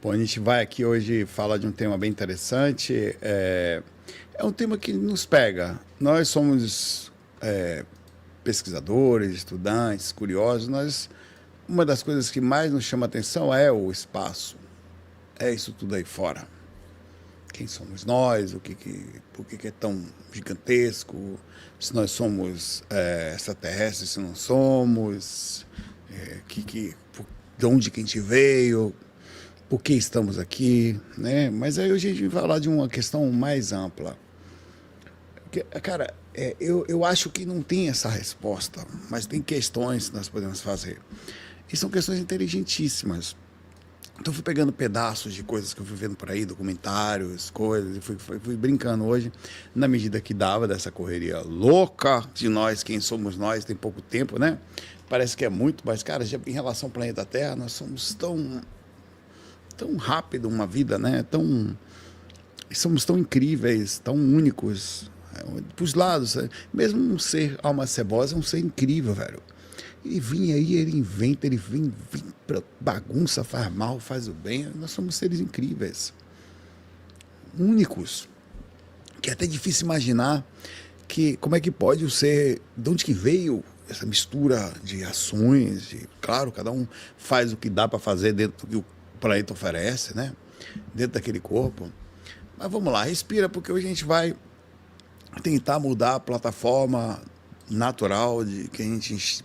Bom, a gente vai aqui hoje falar de um tema bem interessante. É um tema que nos pega. Nós somos pesquisadores, estudantes, curiosos. Uma das coisas que mais nos chama a atenção é o espaço. É isso tudo aí fora. Quem somos nós? Por que é tão gigantesco? Se nós somos extraterrestres, se não somos? De onde que a gente veio? Por que estamos aqui, né? Mas aí hoje a gente vai falar de uma questão mais ampla. Cara, eu acho que não tem essa resposta, mas tem questões que nós podemos fazer. E são questões inteligentíssimas. Então eu fui pegando pedaços de coisas que eu fui vendo por aí, documentários, coisas, e fui brincando hoje, na medida que dava dessa correria louca de nós, quem somos nós, tem pouco tempo, né? Parece que é muito, mas, cara, já em relação ao planeta Terra, nós somos tão rápido uma vida, né? Somos tão incríveis, tão únicos, para os lados. Mesmo um ser alma cebosa é um ser incrível, velho. Ele vinha aí, ele inventa, ele vem pra bagunça, faz mal, faz o bem. Nós somos seres incríveis, únicos, que é até difícil imaginar como é que pode o ser, de onde que veio essa mistura de ações. Claro, cada um faz o que dá para fazer dentro do que o planeta oferece, né? Dentro daquele corpo. Mas vamos lá, respira, porque hoje a gente vai tentar mudar a plataforma natural de que a gente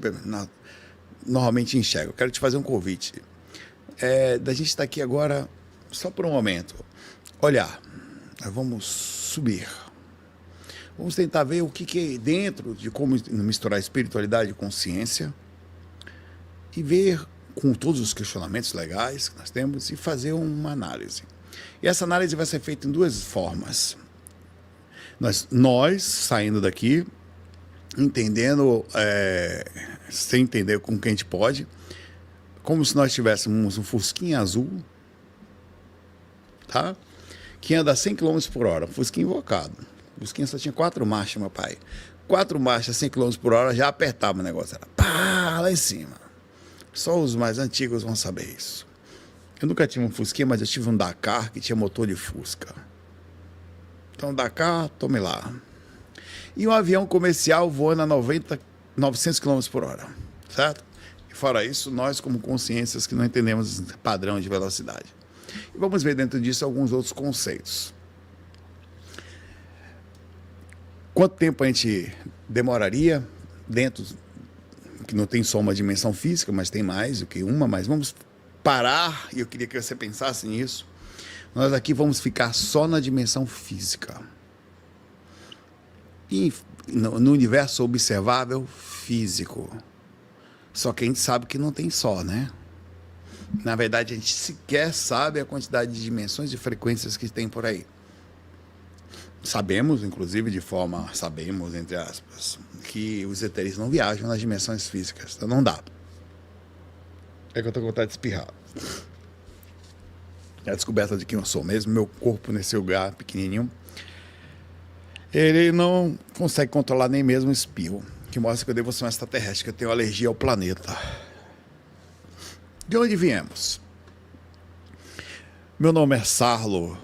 normalmente enxerga. Eu quero te fazer um convite. Da gente estar aqui agora, só por um momento, olhar. Nós vamos subir. Vamos tentar ver o que é dentro de como misturar espiritualidade e consciência e ver com todos os questionamentos legais que nós temos e fazer uma análise. E essa análise vai ser feita em duas formas. Nós saindo daqui, entendendo, sem entender com quem a gente pode, como se nós tivéssemos um Fusquinha azul, tá? Que anda a 100 km por hora, um Fusquinha invocado. O Fusquinha só tinha 4 marchas, meu pai. 4 marchas a 100 km por hora, já apertava o negócio. Era pá, lá em cima. Só os mais antigos vão saber isso. Eu nunca tive um Fusquinha, mas eu tive um Dakar que tinha motor de Fusca. Então, Dakar, tome lá. E um avião comercial voando a 900 km por hora, certo? E fora isso, nós como consciências que não entendemos padrão de velocidade. E vamos ver dentro disso alguns outros conceitos. Quanto tempo a gente demoraria dentro, que não tem só uma dimensão física, mas tem mais do que uma, mas vamos parar, e eu queria que você pensasse nisso. Nós aqui vamos ficar só na dimensão física. E no universo observável físico. Só que a gente sabe que não tem só, né? Na verdade, a gente sequer sabe a quantidade de dimensões e frequências que tem por aí. Sabemos, inclusive, sabemos, entre aspas, que os ETs não viajam nas dimensões físicas. Então não dá. É que eu tô com vontade de espirrar. É a descoberta de quem eu sou mesmo, meu corpo nesse lugar pequenininho. Ele não consegue controlar nem mesmo o espirro, que mostra que eu devo ser um extraterrestre, que eu tenho alergia ao planeta. De onde viemos? Meu nome é Sarlo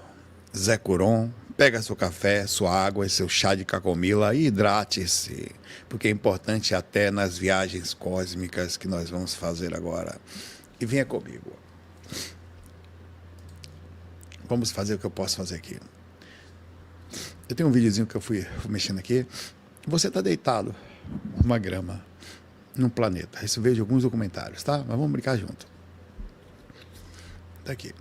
Zé Curon. Pega seu café, sua água e seu chá de cacomila e hidrate-se, porque é importante até nas viagens cósmicas que nós vamos fazer agora. E venha comigo. Vamos fazer o que eu posso fazer aqui. Eu tenho um videozinho que eu fui mexendo aqui. Você está deitado numa grama, num planeta. Isso veio de alguns documentários, tá? Mas vamos brincar junto. Tá aqui.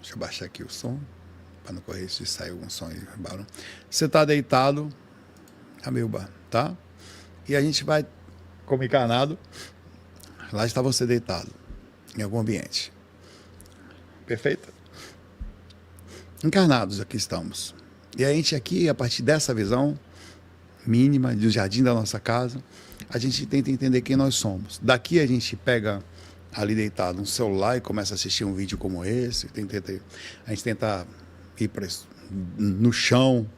Deixa eu baixar aqui o som, para não correr se sair algum som e barulho. Você está deitado, Amilba, tá? E a gente vai, como encarnado, lá está você deitado, em algum ambiente. Perfeito? Encarnados aqui estamos. E a gente aqui, a partir dessa visão mínima do jardim da nossa casa, a gente tenta entender quem nós somos. Daqui a gente pega ali deitado um celular e começa a assistir um vídeo como esse. A gente tenta ir no chão.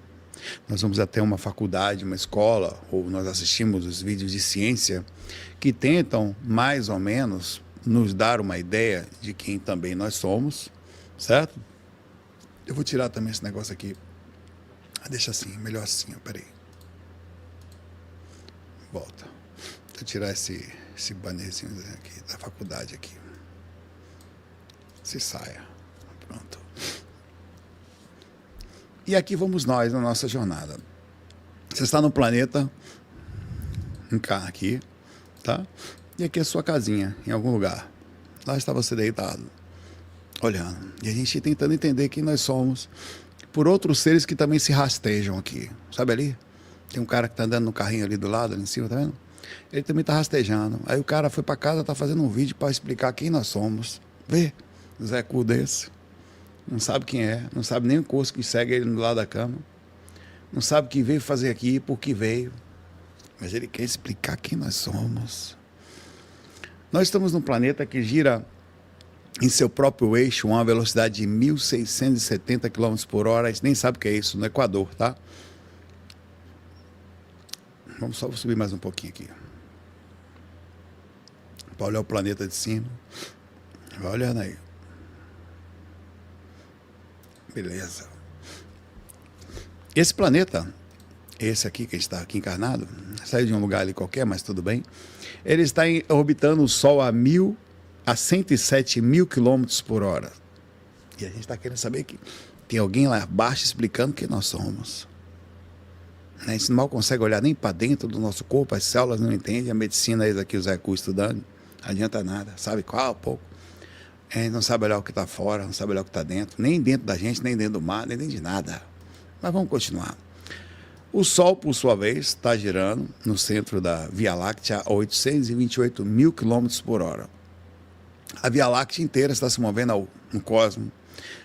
Nós vamos até uma faculdade, uma escola, ou nós assistimos os vídeos de ciência que tentam, mais ou menos, nos dar uma ideia de quem também nós somos, certo? Eu vou tirar também esse negócio aqui. Deixa assim, melhor assim, peraí. Volta. Vou tirar esse bannerzinho aqui da faculdade aqui. Se saia. Pronto. E aqui vamos nós na nossa jornada. Você está no planeta, um carro aqui, tá? E aqui é a sua casinha, em algum lugar. Lá está você deitado, olhando. E a gente tentando entender quem nós somos por outros seres que também se rastejam aqui. Sabe ali? Tem um cara que está andando no carrinho ali do lado, ali em cima, tá vendo? Ele também está rastejando. Aí o cara foi para casa, está fazendo um vídeo para explicar quem nós somos. Vê, Zé Cu desse. Não sabe quem é, não sabe nem o curso que segue ele do lado da cama. Não sabe o que veio fazer aqui, por que veio. Mas ele quer explicar quem nós somos. Nós estamos num planeta que gira em seu próprio eixo, uma velocidade de 1.670 km por hora. A gente nem sabe o que é isso, no Equador, tá? Vamos só subir mais um pouquinho aqui. Para olhar o planeta de cima. Vai olhando aí. Beleza. Esse planeta, esse aqui que a gente está aqui encarnado, saiu de um lugar ali qualquer, mas tudo bem. Ele está orbitando o Sol a 107 mil quilômetros por hora. E a gente está querendo saber que tem alguém lá abaixo explicando quem nós somos. A gente mal consegue olhar nem para dentro do nosso corpo, as células não entendem, a medicina, eles aqui, o Zé Cu estudando, não adianta nada, sabe qual? Pouco. A gente não sabe olhar o que está fora, não sabe olhar o que está dentro, nem dentro da gente, nem dentro do mar, nem dentro de nada. Mas vamos continuar. O Sol, por sua vez, está girando no centro da Via Láctea a 828 mil quilômetros por hora. A Via Láctea inteira está se movendo no cosmos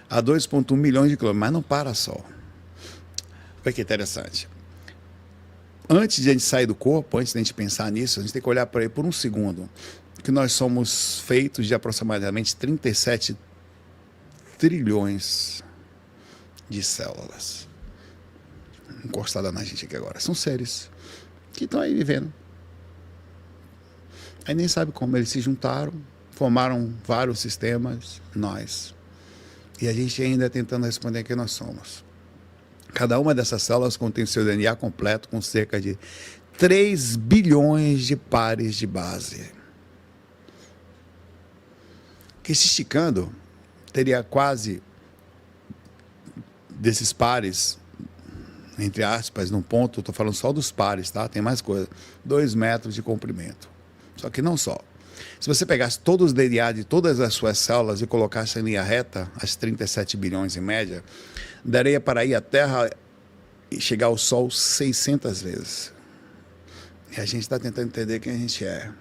a 2,1 milhões de quilômetros, mas não para só. Olha que interessante. Antes de a gente sair do corpo, antes de a gente pensar nisso, a gente tem que olhar para ele por um segundo, que nós somos feitos de aproximadamente 37 trilhões de células encostadas na gente aqui agora. São seres que estão aí vivendo. Aí nem sabe como eles se juntaram, formaram vários sistemas, nós. E a gente ainda tentando responder quem nós somos. Cada uma dessas células contém seu DNA completo com cerca de 3 bilhões de pares de base. Que se esticando, teria quase desses pares, entre aspas, num ponto, estou falando só dos pares, tá? Tem mais coisa. 2 metros de comprimento. Só que não só. Se você pegasse todos os DNA de todas as suas células e colocasse em linha reta, as 37 bilhões em média, daria para ir à Terra e chegar ao Sol 600 vezes. E a gente está tentando entender quem a gente é.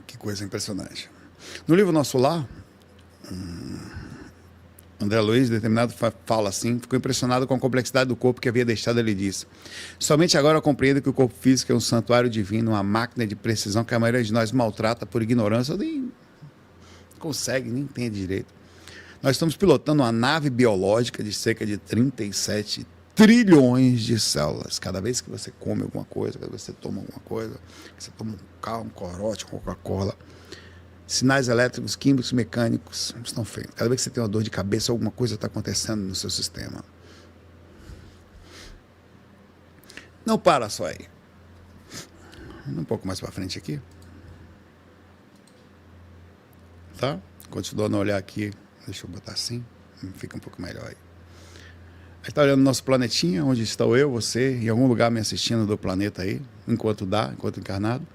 Que coisa impressionante. No livro Nosso Lar, André Luiz, determinado, fala assim: ficou impressionado com a complexidade do corpo que havia deixado. Ele disse: somente agora compreendo que o corpo físico é um santuário divino, uma máquina de precisão que a maioria de nós maltrata por ignorância, ou nem consegue, nem entende direito. Nós estamos pilotando uma nave biológica de cerca de 37 trilhões de células. Cada vez que você come alguma coisa, cada vez que você toma alguma coisa, que você toma um carro, um corote, Coca-Cola, sinais elétricos, químicos, mecânicos estão feitos. Cada vez que você tem uma dor de cabeça, alguma coisa está acontecendo no seu sistema. Não para só aí. Um pouco mais para frente aqui. Tá? Continuando a olhar aqui. Deixa eu botar assim. Fica um pouco melhor aí. A gente está olhando o nosso planetinha, onde estou eu, você, em algum lugar me assistindo do planeta aí, enquanto encarnado.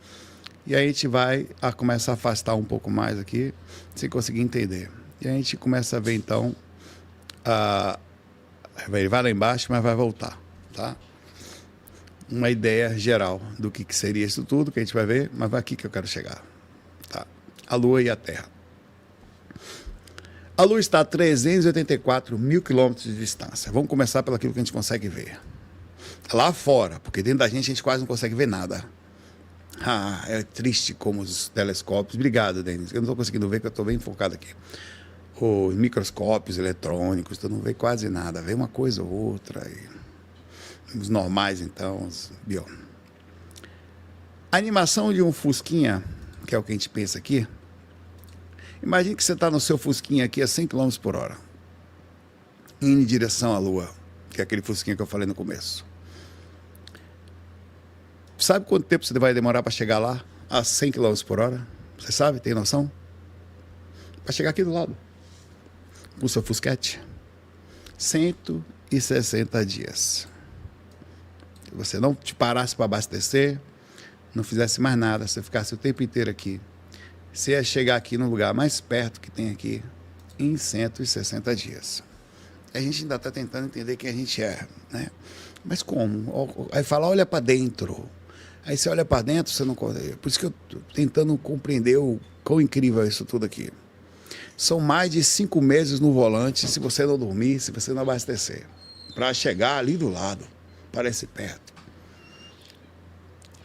E aí a gente vai começar a afastar um pouco mais aqui, sem conseguir entender. E a gente começa a ver, então, ele vai lá embaixo, mas vai voltar, tá? Uma ideia geral do que seria isso tudo, que a gente vai ver, mas vai aqui que eu quero chegar, tá? A Lua e a Terra. A Lua está a 384 mil quilômetros de distância. Vamos começar pelo aquilo que a gente consegue ver. Lá fora, porque dentro da gente a gente quase não consegue ver nada. É triste como os telescópios. Obrigado, Denis. Eu não estou conseguindo ver, porque eu estou bem focado aqui. Os microscópios eletrônicos, tu não vê quase nada. Vê uma coisa ou outra. Os normais, então, os bio. A animação de um Fusquinha, que é o que a gente pensa aqui, imagine que você está no seu Fusquinha aqui a 100 km por hora, indo em direção à Lua, que é aquele Fusquinha que eu falei no começo. Sabe quanto tempo você vai demorar para chegar lá a 100 km por hora? Você sabe? Tem noção? Para chegar aqui do lado, com o seu Fusquete, 160 dias. Se você não te parasse para abastecer, não fizesse mais nada, você ficasse o tempo inteiro aqui, você ia chegar aqui no lugar mais perto que tem aqui em 160 dias. A gente ainda está tentando entender quem a gente é, né? Mas como? Aí fala, olha para dentro. Aí você olha para dentro, você não... Por isso que eu estou tentando compreender o quão incrível é isso tudo aqui. São mais de 5 meses no volante, se você não dormir, se você não abastecer, para chegar ali do lado, parece perto.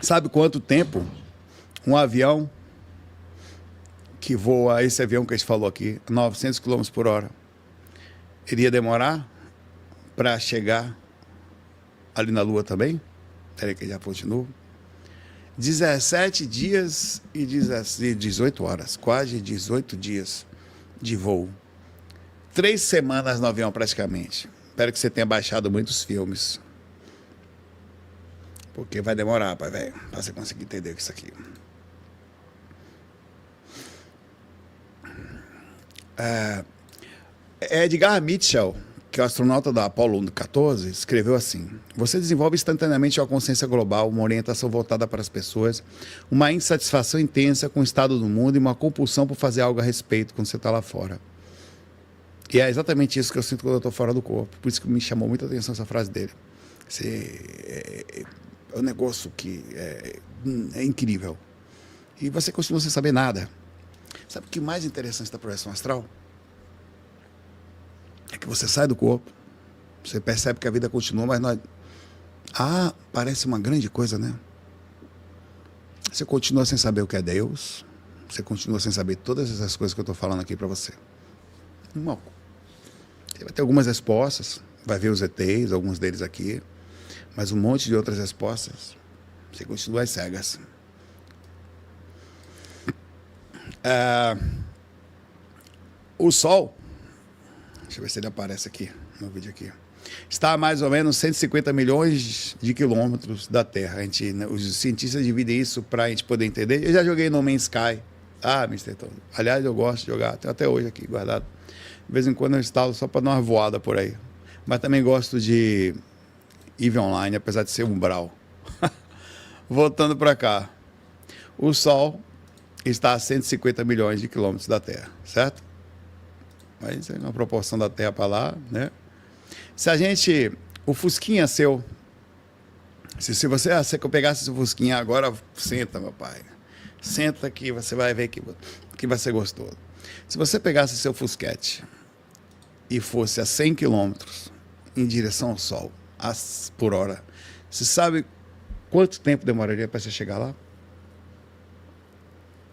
Sabe quanto tempo um avião que voa, esse avião que a gente falou aqui, 900 km por hora, iria demorar para chegar ali na Lua também? Peraí que já continuo. 17 dias e 18 horas, quase 18 dias de voo. 3 semanas no avião praticamente. Espero que você tenha baixado muitos filmes. Porque vai demorar, pai, velho, para você conseguir entender isso aqui. Edgar Mitchell, que é o astronauta da Apollo 14, escreveu assim: você desenvolve instantaneamente uma consciência global, uma orientação voltada para as pessoas, uma insatisfação intensa com o estado do mundo e uma compulsão por fazer algo a respeito quando você está lá fora. E é exatamente isso que eu sinto quando eu estou fora do corpo. Por isso que me chamou muita atenção essa frase dele. É um negócio que é incrível. E você continua sem saber nada. Sabe o que mais interessante da projeção astral? É que você sai do corpo, você percebe que a vida continua, mas nós... parece uma grande coisa, né? Você continua sem saber o que é Deus, você continua sem saber todas essas coisas que eu estou falando aqui para você. Não. Você vai ter algumas respostas, vai ver os ETs, alguns deles aqui, mas um monte de outras respostas, você continua às cegas. O Sol, deixa eu ver se ele aparece aqui no vídeo aqui, está a mais ou menos 150 milhões de quilômetros da Terra. Os cientistas dividem isso para a gente poder entender. Eu já joguei No Man's Sky. Mr. Tom. Aliás, eu gosto de jogar, tenho até hoje aqui guardado. De vez em quando eu instalo só para dar uma voada por aí. Mas também gosto de EVE Online, apesar de ser umbral. Voltando para cá. O Sol está a 150 milhões de quilômetros da Terra, certo? Mas é uma proporção da Terra para lá, né? Se a gente... O Fusquinha seu... Se você pegasse esse Fusquinha agora, senta, meu pai. Senta que você vai ver que vai ser gostoso. Se você pegasse seu Fusquete e fosse a 100 km em direção ao Sol, por hora, você sabe quanto tempo demoraria para você chegar lá?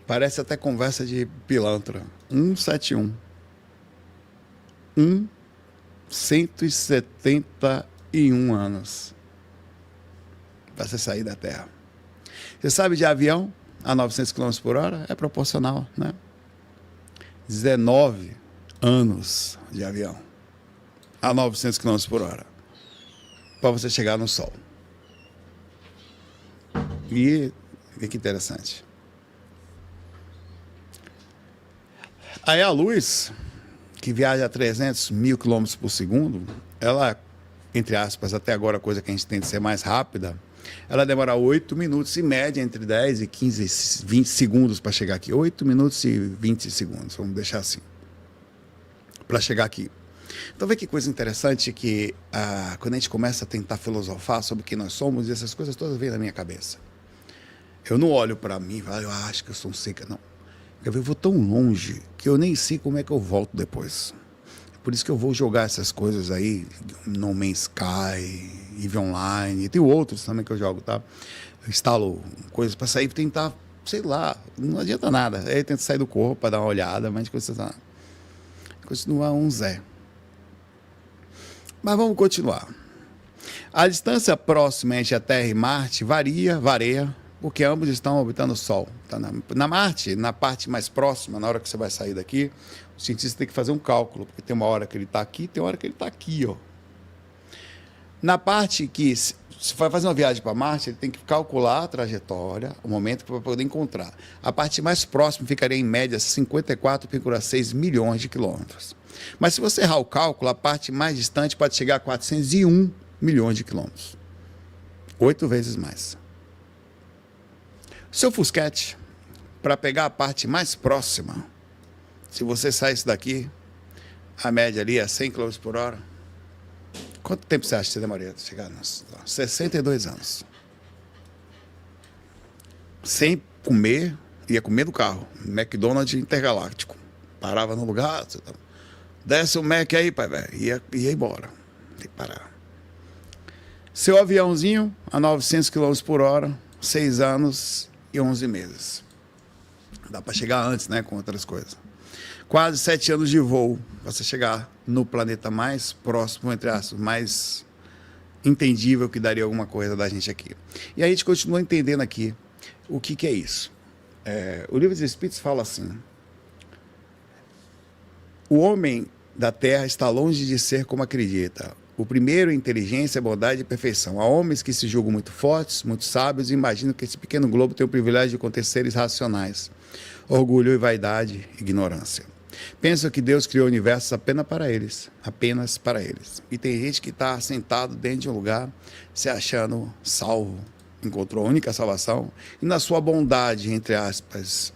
Parece até conversa de pilantra. 171. 171 anos para você sair da Terra. Você sabe de avião a 900 km por hora? É proporcional, né? 19 anos de avião a 900 km por hora para você chegar no Sol. E que interessante. Aí a luz, que viaja a 300 mil quilômetros por segundo, ela, entre aspas, até agora a coisa que a gente tem de ser mais rápida, ela demora 8 minutos, em média, entre 10 e 15, 20 segundos para chegar aqui. 8 minutos e 20 segundos, vamos deixar assim, para chegar aqui. Então, vê que coisa interessante que quando a gente começa a tentar filosofar sobre quem nós somos, essas coisas todas vêm na minha cabeça. Eu não olho para mim e falo, eu acho que eu sou um seca, não. Eu vou tão longe que eu nem sei como é que eu volto depois. Por isso que eu vou jogar essas coisas aí, No Man's Sky, EVE Online, e tem outros também que eu jogo, tá? Eu instalo coisas para sair, tentar, sei lá, não adianta nada. Aí eu tento sair do corpo para dar uma olhada, mas continua um Zé. Mas vamos continuar. A distância próxima entre a Terra e Marte varia Porque ambos estão orbitando o Sol. Tá na Marte, na parte mais próxima, na hora que você vai sair daqui, o cientista tem que fazer um cálculo, porque tem uma hora que ele está aqui, tem uma hora que ele está aqui, ó. Na parte que se vai fazer uma viagem para Marte, ele tem que calcular a trajetória, o momento para poder encontrar. A parte mais próxima ficaria em média 54,6 milhões de quilômetros. Mas se você errar o cálculo, a parte mais distante pode chegar a 401 milhões de quilômetros. 8 vezes mais. Seu Fusquete, para pegar a parte mais próxima, se você saísse daqui, a média ali é 100 km por hora. Quanto tempo você acha que você demoraria para chegar? 62 anos. Sem comer, ia comer no carro. McDonald's Intergaláctico. Parava no lugar, desce o Mac aí, pai, velho. Ia embora. Tem que parar. Seu aviãozinho, a 900 km por hora, 6 anos e 11 meses. Dá para chegar antes, né, com outras coisas. Quase 7 anos de voo para você chegar no planeta mais próximo, entre aspas, mais entendível que daria alguma coisa da gente aqui. E aí a gente continua entendendo aqui o que é isso. O Livro dos Espíritos fala assim: o homem da Terra está longe de ser como acredita. O primeiro é inteligência, bondade e perfeição. Há homens que se julgam muito fortes, muito sábios e imaginam que esse pequeno globo tem o privilégio de conter seres racionais. Orgulho e vaidade, ignorância. Pensam que Deus criou o universo apenas para eles. Apenas para eles. E tem gente que está sentado dentro de um lugar, se achando salvo. Encontrou a única salvação. E na sua bondade, entre aspas,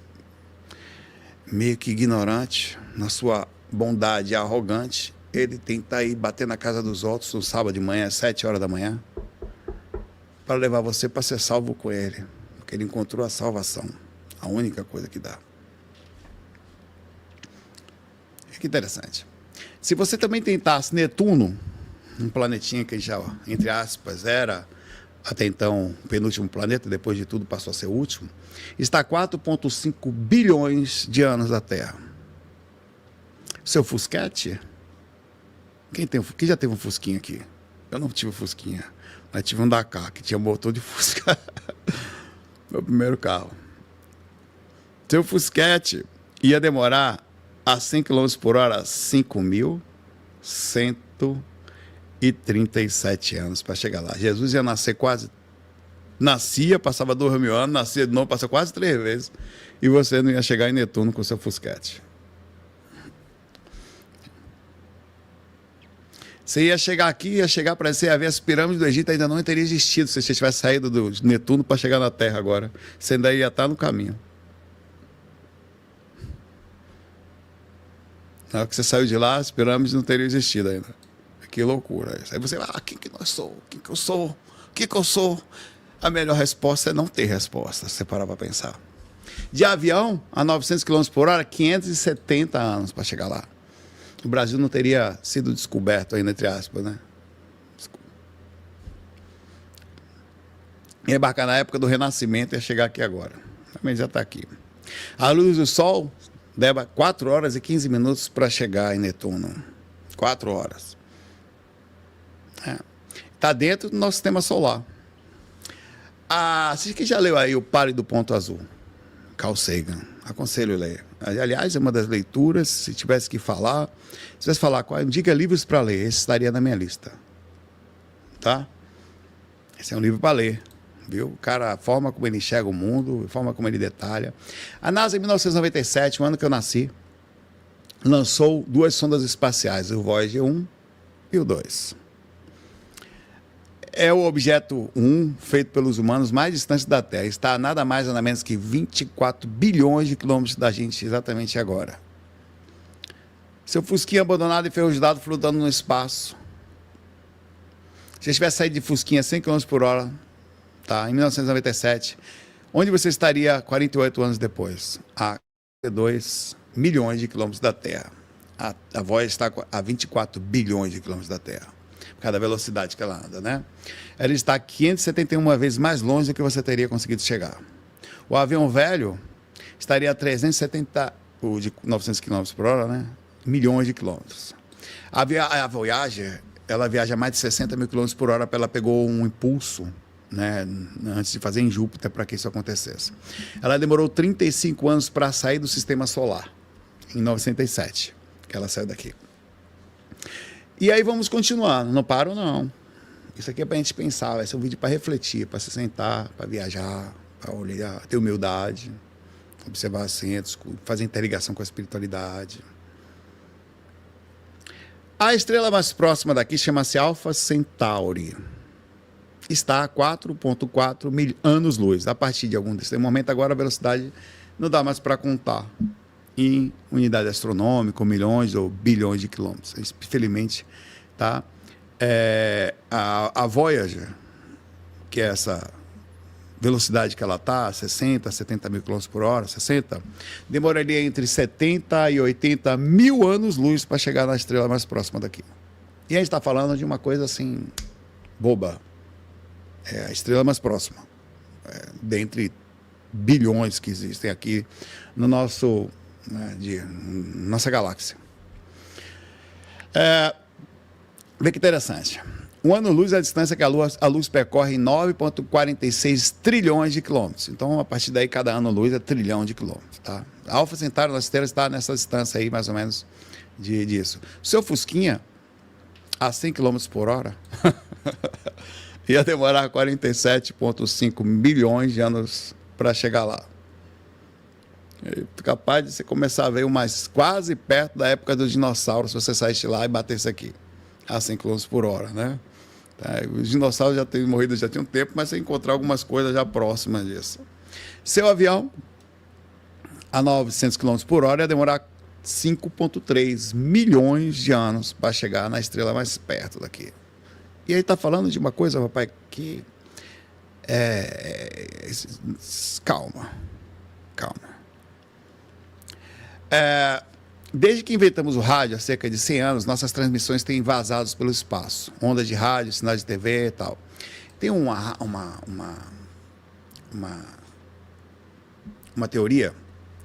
meio que ignorante, na sua bondade arrogante, ele tenta ir bater na casa dos outros no sábado de manhã, às 7 horas da manhã, para levar você para ser salvo com ele. Porque ele encontrou a salvação. A única coisa que dá. Que interessante. Se você também tentasse Netuno, um planetinha que já, entre aspas, era até então o penúltimo planeta, depois de tudo passou a ser o último, está a 4,5 bilhões de anos da Terra. Seu Fusquete? Quem já teve um Fusquinha aqui? Eu não tive um Fusquinha, mas tive um Dakar, que tinha motor de Fusca. Meu primeiro carro. Seu Fusquete ia demorar a 100 km por hora, 5.137 anos para chegar lá. Jesus ia nascer nascia, passava 2.000 anos, nascia de novo, passou quase 3 vezes, e você não ia chegar em Netuno com seu Fusquete. Você ia chegar aqui, ia chegar para você, ia ver as pirâmides do Egito, ainda não teria existido se você tivesse saído do Netuno para chegar na Terra agora. Você ainda ia estar no caminho. Na hora que você saiu de lá, as pirâmides não teriam existido ainda. Que loucura. Aí você vai, quem que nós somos? Quem que eu sou? O que eu sou? A melhor resposta é não ter resposta, se você parar para pensar. De avião, a 900 km por hora, 570 anos para chegar lá. O Brasil não teria sido descoberto ainda, entre aspas, né? Ia embarcar na época do Renascimento e ia chegar aqui agora. Também já está aqui. A luz do Sol leva 4 horas e 15 minutos para chegar em Netuno. 4 horas. Está dentro do nosso sistema solar. Você que já leu aí o Pare do Ponto Azul? Carl Sagan. Aconselho a ler. Aliás, é uma das leituras, se tivesse que falar, diga livros para ler, esse estaria na minha lista. Tá? Esse é um livro para ler. Viu? O cara, a forma como ele enxerga o mundo, a forma como ele detalha. A NASA, em 1997, o ano que eu nasci, lançou 2 sondas espaciais, o Voyager 1 e o 2. É o objeto 1, feito pelos humanos, mais distante da Terra. Está a nada mais, nada menos que 24 bilhões de quilômetros da gente, exatamente agora. Seu Fusquinha abandonado e enferrujado, flutuando no espaço. Se você tivesse saído de Fusquinha a 100 km por hora, tá, em 1997, onde você estaria 48 anos depois? A 42 milhões de quilômetros da Terra. A Voyager está a 24 bilhões de quilômetros da Terra. Cada velocidade que ela anda, né? Ela está 571 vezes mais longe do que você teria conseguido chegar. O avião velho estaria a 370, o de 900 km por hora, né? Milhões de quilômetros. A Voyager, ela viaja mais de 60 mil km por hora, ela pegou um impulso né, antes de fazer em Júpiter para que isso acontecesse. Ela demorou 35 anos para sair do sistema solar, em 1907, que ela saiu daqui. E aí vamos continuar, não paro não. Isso aqui é para a gente pensar, vai ser um vídeo para refletir, para se sentar, para viajar, para olhar, ter humildade, observar assentos, fazer interligação com a espiritualidade. A estrela mais próxima daqui chama-se Alpha Centauri. Está a 4,4 anos-luz. A partir de algum desse momento, agora a velocidade não dá mais para contar em unidade astronômica, ou milhões ou bilhões de quilômetros. Infelizmente, tá? A Voyager, que é essa velocidade que ela está, 60, 70 mil km por hora, 60, demoraria entre 70 e 80 mil anos-luz para chegar na estrela mais próxima daqui. E a gente está falando de uma coisa assim, boba. É a estrela mais próxima, dentre bilhões que existem aqui no nosso, nossa galáxia. Vê que interessante. Um ano-luz é a distância que a luz percorre em 9,46 trilhões de quilômetros. Então, a partir daí, cada ano-luz é trilhão de quilômetros. Tá? A Alpha Centauri, nossa estrela, está nessa distância aí, mais ou menos, disso. O seu Fusquinha, a 100 km por hora, ia demorar 47,5 milhões de anos para chegar lá. É capaz de você começar a ver mais quase perto da época dos dinossauros, se você saísse lá e batesse aqui, a 100 km por hora, né? Os dinossauros já têm morrido já tinha um tempo, mas você encontrar algumas coisas já próximas disso. Seu avião, a 900 km por hora, ia demorar 5,3 milhões de anos para chegar na estrela mais perto daqui. E aí está falando de uma coisa, papai, que calma. Desde que inventamos o rádio, há cerca de 100 anos, nossas transmissões têm vazados pelo espaço. Ondas de rádio, sinais de TV e tal. Tem uma teoria,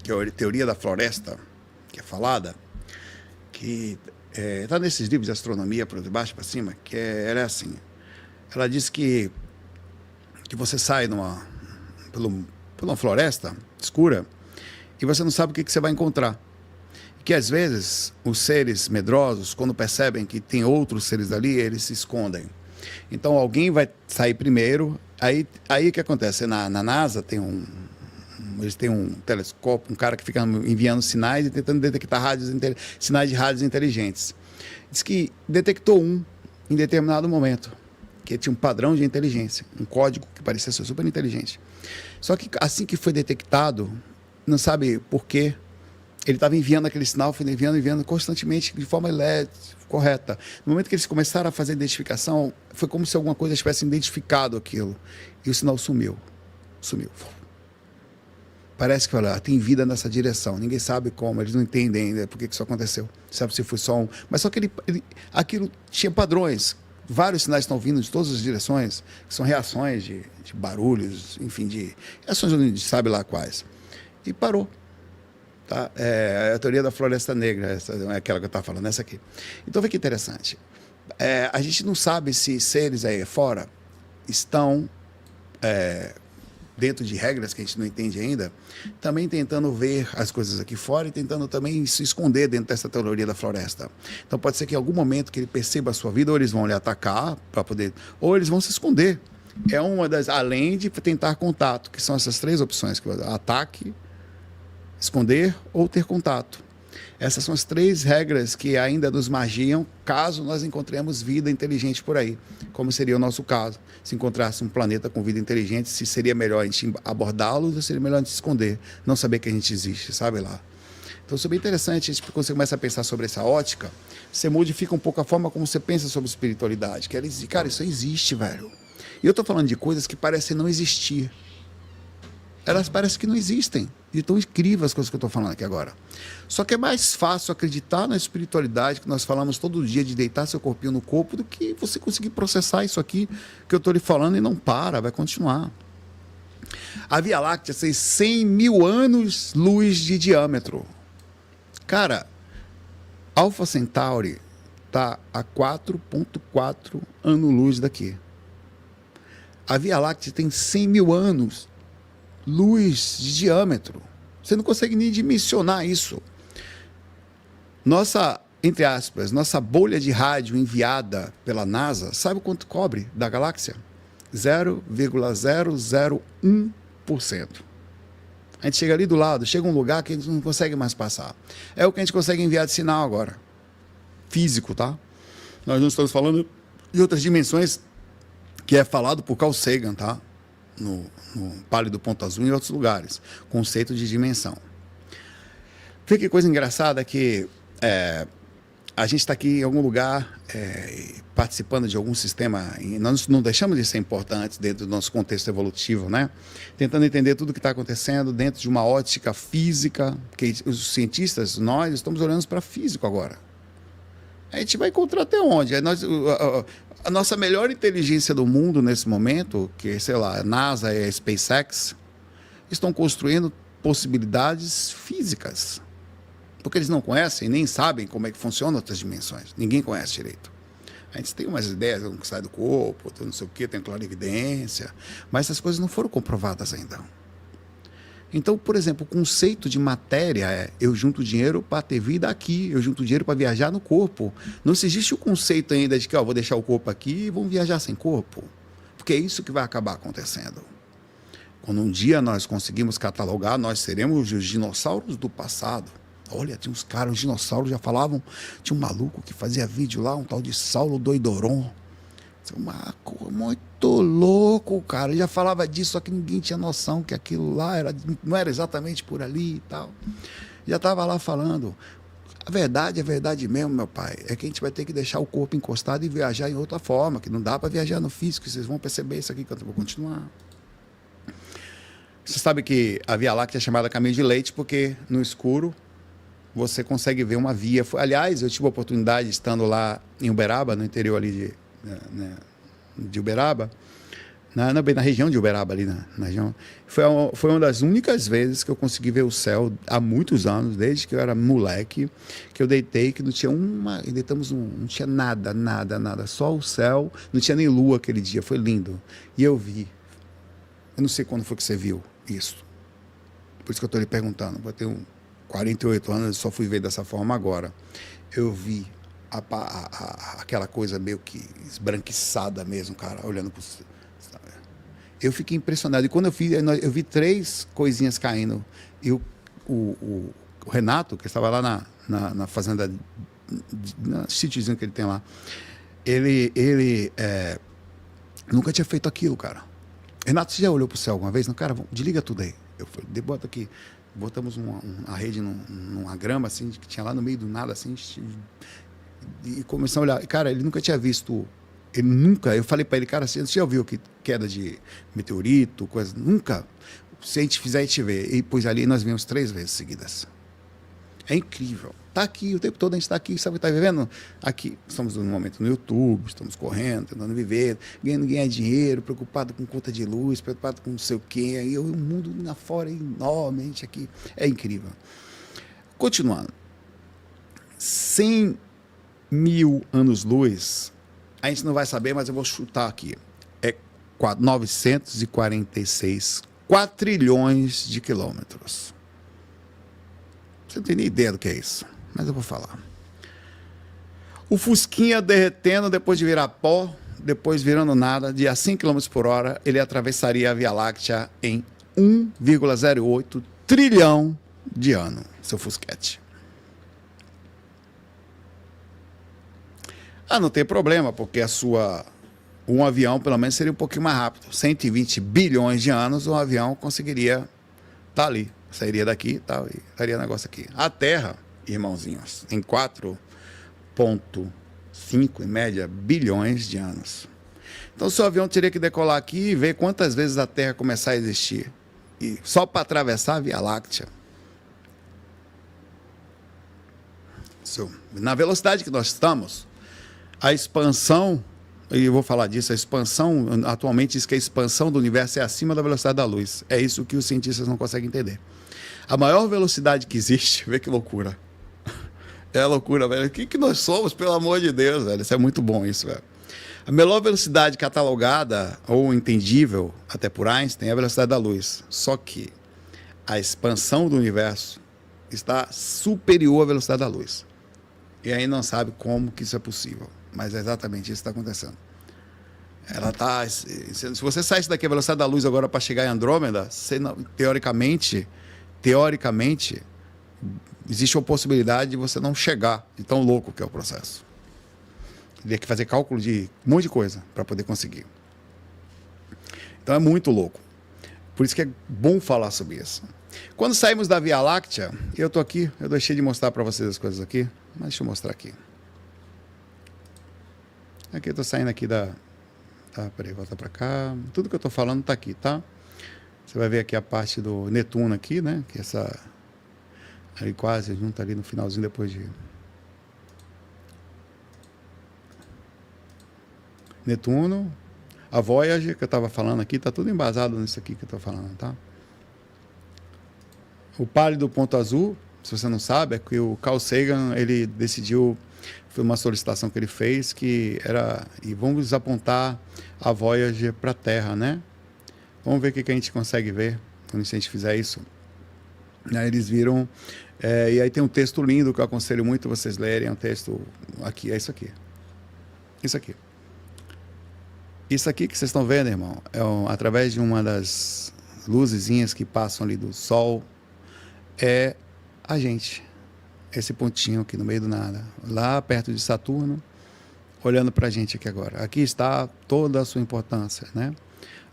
que é a teoria da floresta, que é falada, que está nesses livros de astronomia, por baixo para cima, que ela é assim. Ela diz que você sai por uma floresta escura e você não sabe o que você vai encontrar. Que às vezes os seres medrosos, quando percebem que tem outros seres ali, eles se escondem. Então alguém vai sair primeiro, aí o que acontece? Na NASA eles têm um telescópio, um cara que fica enviando sinais e tentando detectar sinais de rádios inteligentes. Diz que detectou um em determinado momento, que tinha um padrão de inteligência, um código que parecia ser super inteligente. Só que assim que foi detectado, não sabe por quê, ele estava enviando aquele sinal, foi enviando constantemente, de forma correta. No momento que eles começaram a fazer a identificação, foi como se alguma coisa tivesse identificado aquilo. E o sinal sumiu. Parece que tem vida nessa direção. Ninguém sabe como, eles não entendem ainda por que isso aconteceu. Sabe se foi só um. Mas só que aquilo tinha padrões. Vários sinais estão vindo de todas as direções, que são reações de barulhos, enfim, de reações, a gente sabe lá quais. E parou. Tá? É a teoria da floresta negra, essa é aquela que eu estava falando, essa aqui. Então, vê que interessante. A gente não sabe se seres aí fora estão dentro de regras que a gente não entende ainda, também tentando ver as coisas aqui fora e tentando também se esconder dentro dessa teoria da floresta. Então, pode ser que em algum momento que ele perceba a sua vida, ou eles vão lhe atacar para poder, ou eles vão se esconder. É uma das, além de tentar contato, que são essas três opções: ataque, esconder ou ter contato. Essas são as três regras que ainda nos magiam caso nós encontremos vida inteligente por aí, como seria o nosso caso. Se encontrasse um planeta com vida inteligente, se seria melhor a gente abordá-los ou seria melhor a gente se esconder, não saber que a gente existe, sabe lá. Então isso é bem interessante, quando você começa a pensar sobre essa ótica, você modifica um pouco a forma como você pensa sobre espiritualidade. Cara, isso existe, velho. E eu estou falando de coisas que parecem não existir. Elas parecem que não existem. E tão incríveis as coisas que eu estou falando aqui agora. Só que é mais fácil acreditar na espiritualidade que nós falamos todo dia, de deitar seu corpinho no corpo, do que você conseguir processar isso aqui que eu estou lhe falando e não para, vai continuar. A Via Láctea tem 100 mil anos-luz de diâmetro. Cara, Alpha Centauri está a 4,4 anos-luz daqui. A Via Láctea tem 100 mil anos, luz de diâmetro. Você não consegue nem dimensionar isso. Nossa, entre aspas, nossa bolha de rádio enviada pela NASA, sabe quanto cobre da galáxia? 0,001%. A gente chega ali do lado, chega um lugar que a gente não consegue mais passar. É o que a gente consegue enviar de sinal agora. Físico, tá? Nós não estamos falando de outras dimensões que é falado por Carl Sagan, tá? No Pálido Ponto Azul e em outros lugares. Conceito de dimensão. Vê que coisa engraçada que a gente está aqui em algum lugar participando de algum sistema, e nós não deixamos de ser importantes dentro do nosso contexto evolutivo, né? Tentando entender tudo o que está acontecendo dentro de uma ótica física, que os cientistas, nós estamos olhando para físico agora. A gente vai encontrar até onde? A nossa melhor inteligência do mundo nesse momento, que sei lá, a NASA e a SpaceX, estão construindo possibilidades físicas. Porque eles não conhecem, nem sabem como é que funcionam outras dimensões. Ninguém conhece direito. A gente tem umas ideias, um que sai do corpo, não sei o quê, tem clarividência, mas essas coisas não foram comprovadas ainda. Então, por exemplo, o conceito de matéria é: eu junto dinheiro para ter vida aqui, eu junto dinheiro para viajar no corpo. Não se existe o conceito ainda de que vou deixar o corpo aqui e vamos viajar sem corpo. Porque é isso que vai acabar acontecendo. Quando um dia nós conseguimos catalogar, nós seremos os dinossauros do passado. Olha, tinha uns caras, os dinossauros já falavam. Tinha um maluco que fazia vídeo lá, um tal de Saulo Doidoron. Uma coisa muito louco, cara. Ele já falava disso, só que ninguém tinha noção que aquilo lá não era exatamente por ali e tal. Já estava lá falando. A verdade mesmo, meu pai, é que a gente vai ter que deixar o corpo encostado e viajar em outra forma, que não dá para viajar no físico. Vocês vão perceber isso aqui que eu vou continuar. Você sabe que a Via Láctea é chamada Caminho de Leite porque no escuro você consegue ver uma via. Aliás, eu tive a oportunidade, estando lá em Uberaba, no interior ali de Uberaba, na região de Uberaba, ali na região, foi uma das únicas vezes que eu consegui ver o céu há muitos anos, desde que eu era moleque, que eu deitei, que não tinha não tinha nada, só o céu, não tinha nem lua aquele dia, foi lindo. E eu vi. Eu não sei quando foi que você viu isso. Por isso que eu estou lhe perguntando. Eu tenho 48 anos, eu só fui ver dessa forma agora. Eu vi aquela coisa meio que esbranquiçada mesmo, cara, olhando para o céu. Eu fiquei impressionado. E quando eu vi 3 coisinhas caindo. E o Renato, que estava lá na fazenda, no sítiozinho que ele tem lá, ele nunca tinha feito aquilo, cara. Renato, você já olhou para o céu alguma vez? Não, cara, desliga tudo aí. Eu falei, bota aqui. Botamos uma rede numa grama, assim, que tinha lá no meio do nada, assim, e começamos a olhar. Cara, ele nunca tinha visto. Eu falei para ele, cara, você já ouviu que queda de meteorito, coisa? Nunca. Se a gente fizer, a gente vê. E pois ali nós vimos 3 vezes seguidas. É incrível. Está aqui, o tempo todo a gente está aqui, sabe o que está vivendo? Aqui, estamos no momento no YouTube, estamos correndo, tentando viver, ganhar dinheiro, preocupado com conta de luz, preocupado com não sei o quê. E o mundo lá fora é enorme, a gente aqui é incrível. Continuando. 100 mil anos-luz, a gente não vai saber, mas eu vou chutar aqui. É 946 quatrilhões de quilômetros. Você não tem nem ideia do que é isso, mas eu vou falar. O Fusquinha derretendo depois de virar pó, depois virando nada, de a 100 km por hora, ele atravessaria a Via Láctea em 1,08 trilhão de anos, seu Fusquete. Não tem problema, porque um avião, pelo menos, seria um pouquinho mais rápido. 120 bilhões de anos, um avião conseguiria estar ali. Sairia daqui e tal, e estaria negócio aqui. A Terra, irmãozinhos, em 4,5, em média, bilhões de anos. Então, o seu avião teria que decolar aqui e ver quantas vezes a Terra começar a existir. E só para atravessar a Via Láctea. Na velocidade que nós estamos, a expansão, e eu vou falar disso, a expansão, atualmente diz que a expansão do universo é acima da velocidade da luz. É isso que os cientistas não conseguem entender. A maior velocidade que existe, vê que loucura. É loucura, velho. O que nós somos, pelo amor de Deus, velho? Isso é muito bom, isso, velho. A menor velocidade catalogada ou entendível, até por Einstein, é a velocidade da luz. Só que a expansão do universo está superior à velocidade da luz. E aí não sabe como que isso é possível. Mas é exatamente isso que está acontecendo. Ela tá, se você saísse daqui a velocidade da luz agora para chegar em Andrômeda, você não, teoricamente, existe a possibilidade de você não chegar, de tão louco que é o processo. Teria que fazer cálculo de um monte de coisa para poder conseguir. Então é muito louco. Por isso que é bom falar sobre isso. Quando saímos da Via Láctea, eu estou aqui, eu deixei de mostrar para vocês as coisas aqui, mas deixa eu mostrar aqui. Aqui eu estou saindo aqui da... Tá, peraí, volta para cá. Tudo que eu estou falando está aqui, tá? Você vai ver aqui a parte do Netuno aqui, né? Que essa... ali quase junto ali no finalzinho depois de... Netuno, a Voyager que eu estava falando aqui, está tudo embasado nisso aqui que eu estou falando, tá? O pálido ponto azul, se você não sabe, é que o Carl Sagan, ele decidiu, foi uma solicitação que ele fez, que era, e vamos apontar a Voyager para a Terra, né? Vamos ver o que a gente consegue ver quando a gente fizer isso. Aí eles viram, e aí tem um texto lindo que eu aconselho muito vocês lerem, é um texto aqui, é isso aqui. Isso aqui. Isso aqui que vocês estão vendo, irmão, através de uma das luzezinhas que passam ali do Sol, é a gente. Esse pontinho aqui no meio do nada, lá perto de Saturno, olhando para a gente aqui agora. Aqui está toda a sua importância, né?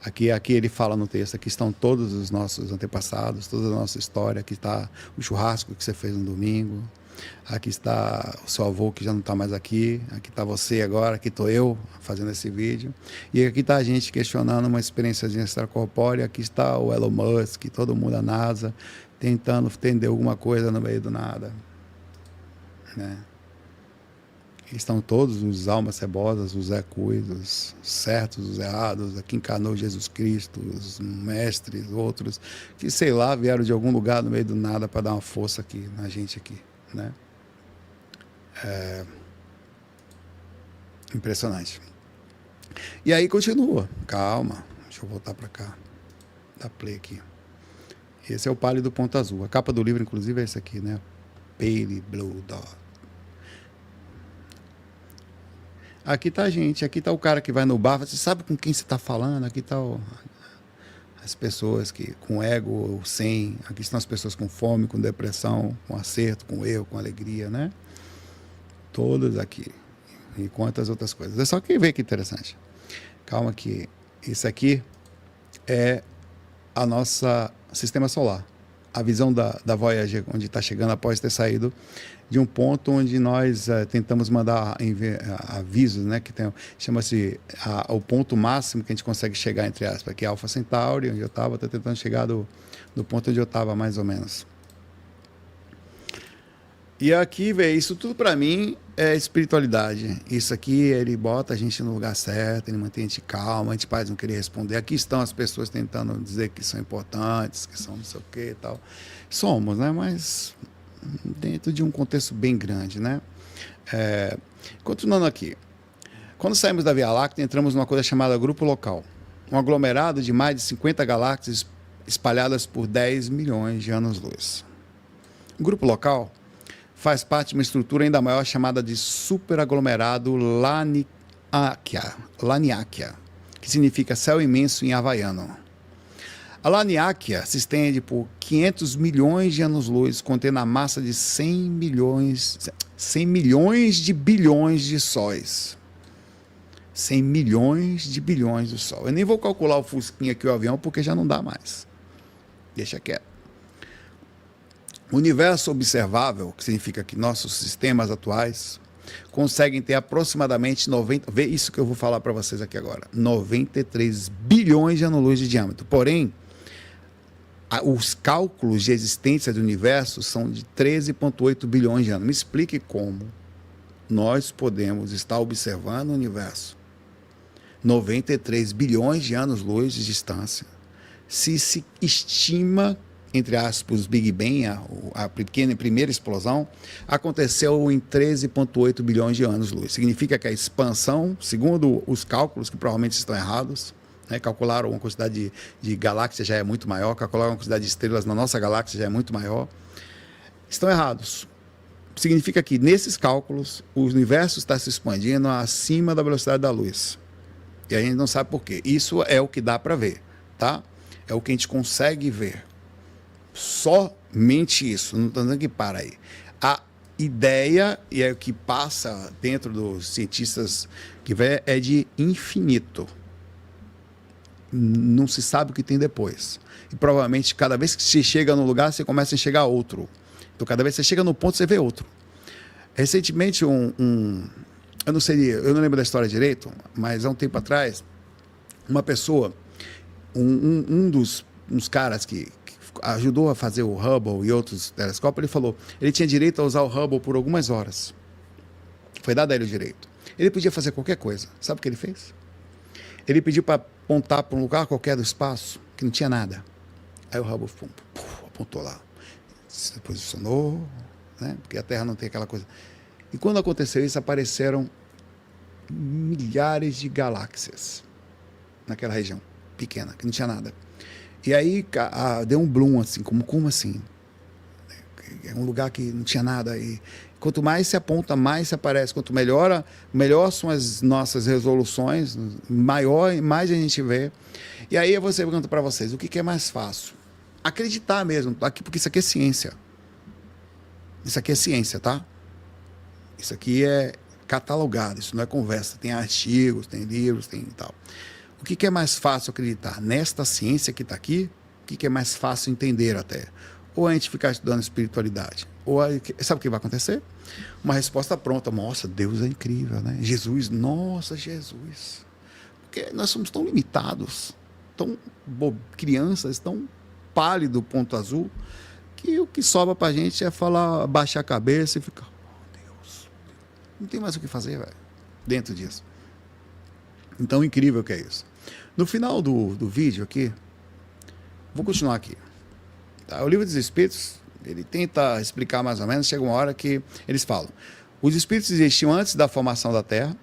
Aqui ele fala no texto, aqui estão todos os nossos antepassados, toda a nossa história, aqui está o churrasco que você fez no domingo, aqui está o seu avô que já não está mais aqui está você agora, aqui estou eu fazendo esse vídeo, e aqui está a gente questionando uma experiência extracorpórea, aqui está o Elon Musk, todo mundo, a NASA, tentando entender alguma coisa no meio do nada, né? Estão todos os almas cebosas, os ecus, os certos, os errados, aqui encarnou Jesus Cristo, os mestres, outros, que sei lá, vieram de algum lugar no meio do nada para dar uma força aqui, na gente aqui, né? Impressionante. E aí continua, calma, deixa eu voltar para cá, dá play aqui. Esse é o pálido ponto azul, a capa do livro inclusive é esse aqui, né? Pale Blue Dot. Aqui está a gente, aqui está o cara que vai no bar, você sabe com quem você está falando, aqui está as pessoas que com ego ou sem, aqui estão as pessoas com fome, com depressão, com acerto, com erro, com alegria, né? Todas aqui, e quantas outras coisas. É só que ver que interessante. Calma que isso aqui é a nossa sistema solar. A visão da Voyager, onde está chegando após ter saído de um ponto onde nós tentamos mandar avisos, né, que chama-se o ponto máximo que a gente consegue chegar, entre aspas, que é Alpha Centauri, onde eu estava, estou tentando chegar do ponto onde eu estava, mais ou menos. E aqui, velho, isso tudo para mim é espiritualidade. Isso aqui, ele bota a gente no lugar certo, ele mantém a gente calma, a gente pode não querer responder. Aqui estão as pessoas tentando dizer que são importantes, que são não sei o que e tal. Somos, né? Mas dentro de um contexto bem grande, né? Continuando aqui. Quando saímos da Via Láctea, entramos numa coisa chamada grupo local. Um aglomerado de mais de 50 galáxias espalhadas por 10 milhões de anos-luz. O grupo local faz parte de uma estrutura ainda maior chamada de superaglomerado Laniakea, que significa céu imenso em havaiano. A Laniakea se estende por 500 milhões de anos-luz, contendo a massa de 100 milhões de bilhões de sóis. 100 milhões de bilhões de sol. Eu nem vou calcular o fusquinha aqui, o avião, porque já não dá mais. Deixa quieto. O universo observável, que significa que nossos sistemas atuais conseguem ter aproximadamente 90, vê isso que eu vou falar para vocês aqui agora, 93 bilhões de anos-luz de diâmetro. Porém, os cálculos de existência do universo são de 13,8 bilhões de anos. Me explique como nós podemos estar observando o universo 93 bilhões de anos-luz de distância, se estima entre aspas, Big Bang, a pequena primeira explosão, aconteceu em 13,8 bilhões de anos-luz. Significa que a expansão, segundo os cálculos, que provavelmente estão errados, né, calcularam uma quantidade de galáxias já é muito maior, calcularam uma quantidade de estrelas na nossa galáxia já é muito maior, estão errados. Significa que, nesses cálculos, o universo está se expandindo acima da velocidade da luz. E a gente não sabe por quê. Isso é o que dá para ver, tá? É o que a gente consegue ver. Somente isso. Não estou dizendo que para aí. A ideia, e é o que passa dentro dos cientistas que vê, é de infinito. Não se sabe o que tem depois. E provavelmente, cada vez que você chega num lugar, você começa a enxergar outro. Então, cada vez que você chega no ponto, você vê outro. Recentemente, eu não lembro da história direito, mas há um tempo atrás, uma pessoa, uns caras que ajudou a fazer o Hubble e outros telescópios, ele falou, ele tinha direito a usar o Hubble por algumas horas. Foi dado a ele o direito. Ele podia fazer qualquer coisa. Sabe o que ele fez? Ele pediu para apontar para um lugar qualquer do espaço, que não tinha nada. Aí o Hubble apontou lá. Se posicionou, né? Porque a Terra não tem aquela coisa. E quando aconteceu isso, apareceram milhares de galáxias naquela região pequena, que não tinha nada. E aí deu um bloom, assim, como assim? É um lugar que não tinha nada. E quanto mais se aponta, mais se aparece. Quanto melhor são as nossas resoluções, mais a gente vê. E aí você pergunta para vocês, o que é mais fácil? Acreditar mesmo, porque isso aqui é ciência. Isso aqui é ciência, tá? Isso aqui é catalogado, isso não é conversa. Tem artigos, tem livros, tem tal. O que é mais fácil acreditar? Nesta ciência que está aqui, o que é mais fácil entender até? Ou a gente ficar estudando espiritualidade? Sabe o que vai acontecer? Uma resposta pronta. Nossa, Deus é incrível, né? Jesus, nossa, Jesus. Porque nós somos tão limitados, tão crianças, tão pálido, ponto azul, que o que sobra pra gente é falar, baixar a cabeça e ficar, oh, Deus, não tem mais o que fazer, velho, dentro disso. Então, incrível que é isso. No final do vídeo aqui, vou continuar aqui. Tá? O Livro dos Espíritos, ele tenta explicar mais ou menos, chega uma hora que eles falam, os espíritos existiam antes da formação da Terra,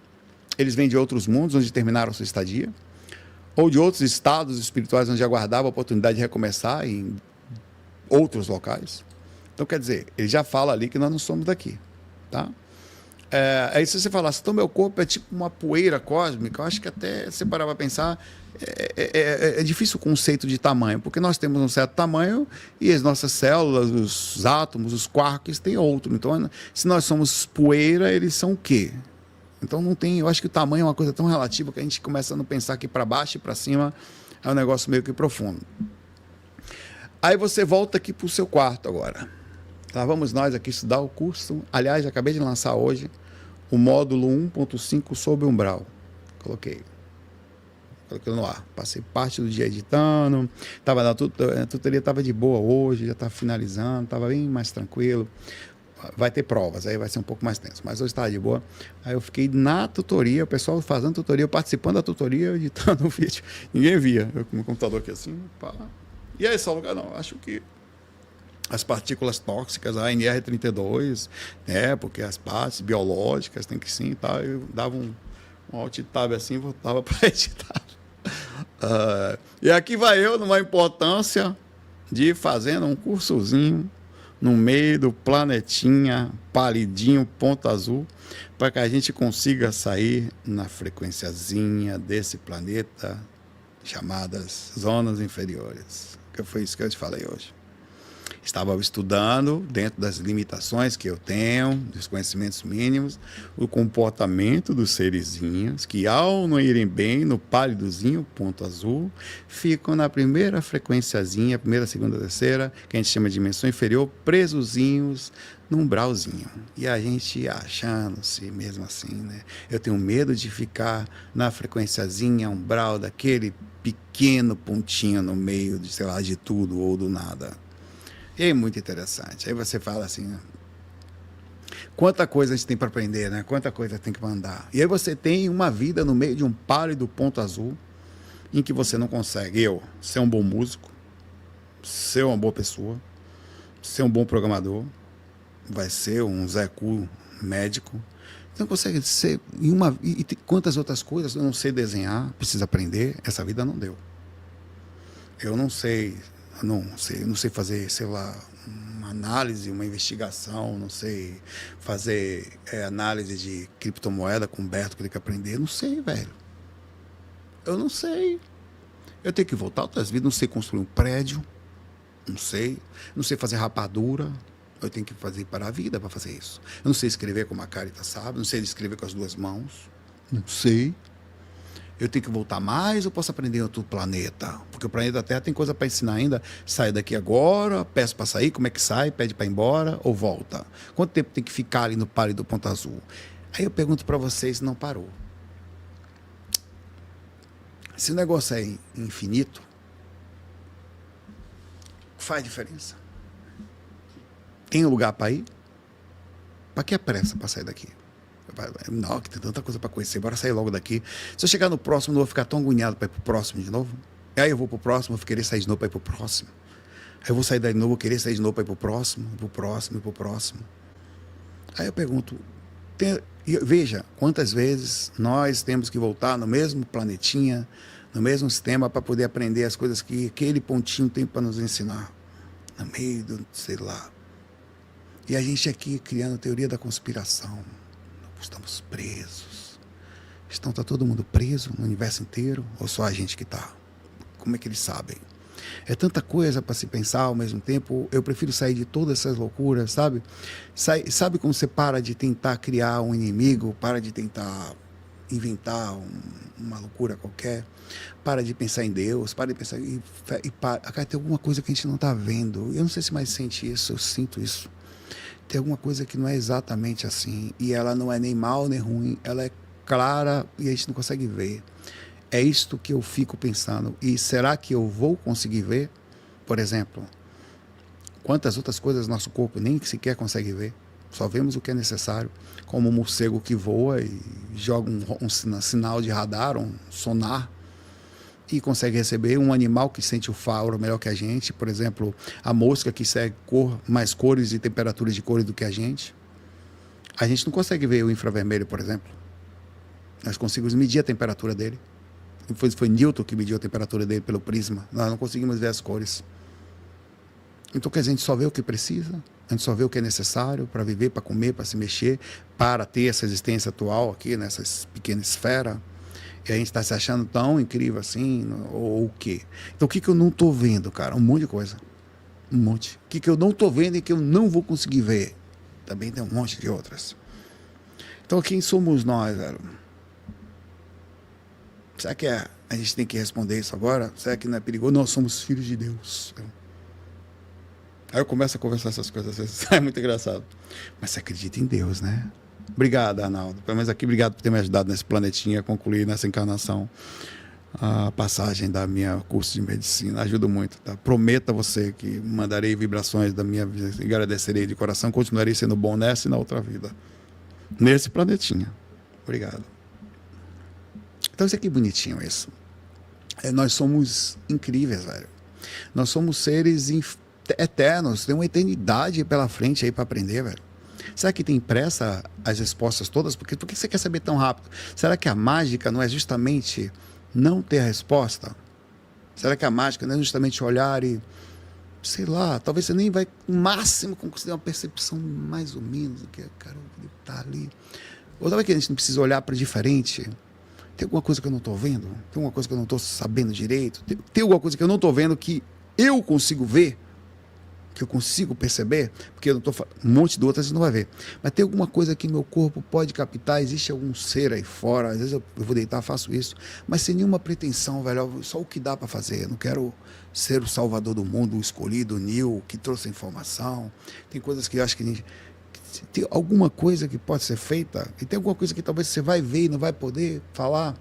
eles vêm de outros mundos, onde terminaram sua estadia, ou de outros estados espirituais onde aguardava a oportunidade de recomeçar em outros locais. Então, quer dizer, ele já fala ali que nós não somos daqui, tá? Aí se você falasse, então meu corpo é tipo uma poeira cósmica, eu acho que até você parar para pensar, é difícil o conceito de tamanho, porque nós temos um certo tamanho e as nossas células, os átomos, os quarks têm outro. Então, se nós somos poeira, eles são o quê? Então não tem, eu acho que o tamanho é uma coisa tão relativa que a gente começa a não pensar que para baixo e para cima é um negócio meio que profundo. Aí você volta aqui para o seu quarto agora. Lá vamos nós aqui estudar o curso. Aliás, acabei de lançar hoje o módulo 1.5 sobre umbral. Coloquei no ar. Passei parte do dia editando. A tutoria estava de boa hoje, já está finalizando, estava bem mais tranquilo. Vai ter provas, aí vai ser um pouco mais tenso, mas hoje estava de boa. Aí eu fiquei na tutoria, o pessoal fazendo tutoria, eu participando da tutoria, editando o vídeo. Ninguém via. Eu com o computador aqui assim, pá. E aí, só lugar não, acho que as partículas tóxicas, a NR32, porque as partes biológicas tem que sim, tá? Eu dava um alt tab assim, voltava para editar. E aqui vai eu numa importância de fazendo um cursozinho no meio do planetinha palidinho, ponto azul, para que a gente consiga sair na frequenciazinha desse planeta chamadas zonas inferiores. Que foi isso que eu te falei hoje. Estava estudando, dentro das limitações que eu tenho, dos conhecimentos mínimos, o comportamento dos serizinhos, que ao não irem bem no pálidozinho, ponto azul, ficam na primeira frequenciazinha, primeira, segunda, terceira, que a gente chama de dimensão inferior, presozinhos num umbralzinho. E a gente achando-se mesmo assim, né? Eu tenho medo de ficar na frequenciazinha, umbral, daquele pequeno pontinho no meio de, sei lá, de tudo ou do nada. E é muito interessante. Aí você fala assim, quanta coisa a gente tem para aprender, né? Quanta coisa tem que mandar. E aí você tem uma vida no meio de um pálido ponto azul em que você não consegue, ser um bom músico, ser uma boa pessoa, ser um bom programador, vai ser um Zé Cu médico. Você não consegue ser. E quantas outras coisas? Eu não sei desenhar, preciso aprender. Essa vida não deu. Eu não sei fazer, sei lá, uma análise, uma investigação, não sei fazer análise de criptomoeda com o Humberto que tem que aprender. Não sei, velho. Eu não sei. Eu tenho que voltar outras vidas, não sei construir um prédio, não sei fazer rapadura. Eu tenho que fazer para a vida para fazer isso. Eu não sei escrever como a Carita sabe, não sei escrever com as duas mãos, não sei. Eu tenho que voltar mais ou posso aprender em outro planeta? Porque o planeta Terra tem coisa para ensinar ainda. Sai daqui agora, peço para sair, como é que sai? Pede para ir embora ou volta? Quanto tempo tem que ficar ali no pálido ponto azul? Aí eu pergunto para vocês, não parou. Se o negócio é infinito, faz diferença. Tem lugar para ir? Para que a pressa para sair daqui? Não, que tem tanta coisa para conhecer, bora sair logo daqui. Se eu chegar no próximo, não vou ficar tão agoniado para ir pro próximo de novo. Aí eu vou pro próximo, vou querer sair de novo para ir pro próximo. Aí eu vou sair daí de novo, vou querer sair de novo para ir pro próximo, pro próximo, pro próximo. Aí eu pergunto, veja, quantas vezes nós temos que voltar no mesmo planetinha, no mesmo sistema, para poder aprender as coisas que aquele pontinho tem para nos ensinar. No meio do, sei lá. E a gente aqui criando teoria da conspiração. Estamos presos. Está todo mundo preso no universo inteiro? Ou só a gente que está? Como é que eles sabem? É tanta coisa para se pensar ao mesmo tempo. Eu prefiro sair de todas essas loucuras, sabe? Sabe como você para de tentar criar um inimigo, para de tentar inventar uma loucura qualquer, para de pensar em Deus, para de pensar cara, tem alguma coisa que a gente não está vendo. Eu não sei se mais sente isso, eu sinto isso. Tem alguma coisa que não é exatamente assim, e ela não é nem mal nem ruim, ela é clara e a gente não consegue ver. É isto que eu fico pensando. E será que eu vou conseguir ver? Por exemplo, quantas outras coisas nosso corpo nem sequer consegue ver? Só vemos o que é necessário, como um morcego que voa e joga um sinal de radar, um sonar, e consegue receber um animal que sente o faro melhor que a gente, por exemplo, a mosca que segue mais cores e temperaturas de cores do que a gente. A gente não consegue ver o infravermelho, por exemplo. Nós conseguimos medir a temperatura dele. Foi Newton que mediu a temperatura dele pelo prisma. Nós não conseguimos ver as cores. Então, quer dizer, a gente só vê o que precisa, a gente só vê o que é necessário para viver, para comer, para se mexer, para ter essa existência atual aqui, nessa pequena esfera. E a gente está se achando tão incrível assim, ou o quê? Então, o que eu não estou vendo, cara? Um monte de coisa. Um monte. O que eu não estou vendo e que eu não vou conseguir ver? Também tem um monte de outras. Então, quem somos nós, velho? Será que a gente tem que responder isso agora? Será que não é perigoso? Nós somos filhos de Deus. Aí eu começo a conversar essas coisas, às vezes. É muito engraçado. Mas você acredita em Deus, né? Obrigado, Arnaldo. Pelo menos aqui, obrigado por ter me ajudado nesse planetinha a concluir nessa encarnação a passagem da minha curso de medicina. Ajuda muito, tá? Prometo a você que mandarei vibrações da minha vida e agradecerei de coração. Continuarei sendo bom nessa e na outra vida. Nesse planetinha. Obrigado. Então, isso aqui é bonitinho, isso. Nós somos incríveis, velho. Nós somos seres eternos. Tem uma eternidade pela frente aí para aprender, velho. Será que tem pressa as respostas todas? Por que você quer saber tão rápido? Será que a mágica não é justamente não ter a resposta? Será que a mágica não é justamente olhar e, sei lá, talvez você nem vai, no máximo, conseguir uma percepção mais ou menos do que, cara, tá ali. Ou talvez que a gente não precisa olhar para diferente. Tem alguma coisa que eu não estou vendo? Tem alguma coisa que eu não estou sabendo direito? Tem alguma coisa que eu não estou vendo que eu consigo ver? Que eu consigo perceber, porque eu não estou falando, um monte de outras você não vai ver, mas tem alguma coisa que meu corpo pode captar, existe algum ser aí fora, às vezes eu vou deitar, faço isso, mas sem nenhuma pretensão, velho, só o que dá para fazer, eu não quero ser o salvador do mundo, o escolhido, o Neo, que trouxe a informação, tem coisas que eu acho que tem alguma coisa que pode ser feita, e tem alguma coisa que talvez você vai ver e não vai poder falar,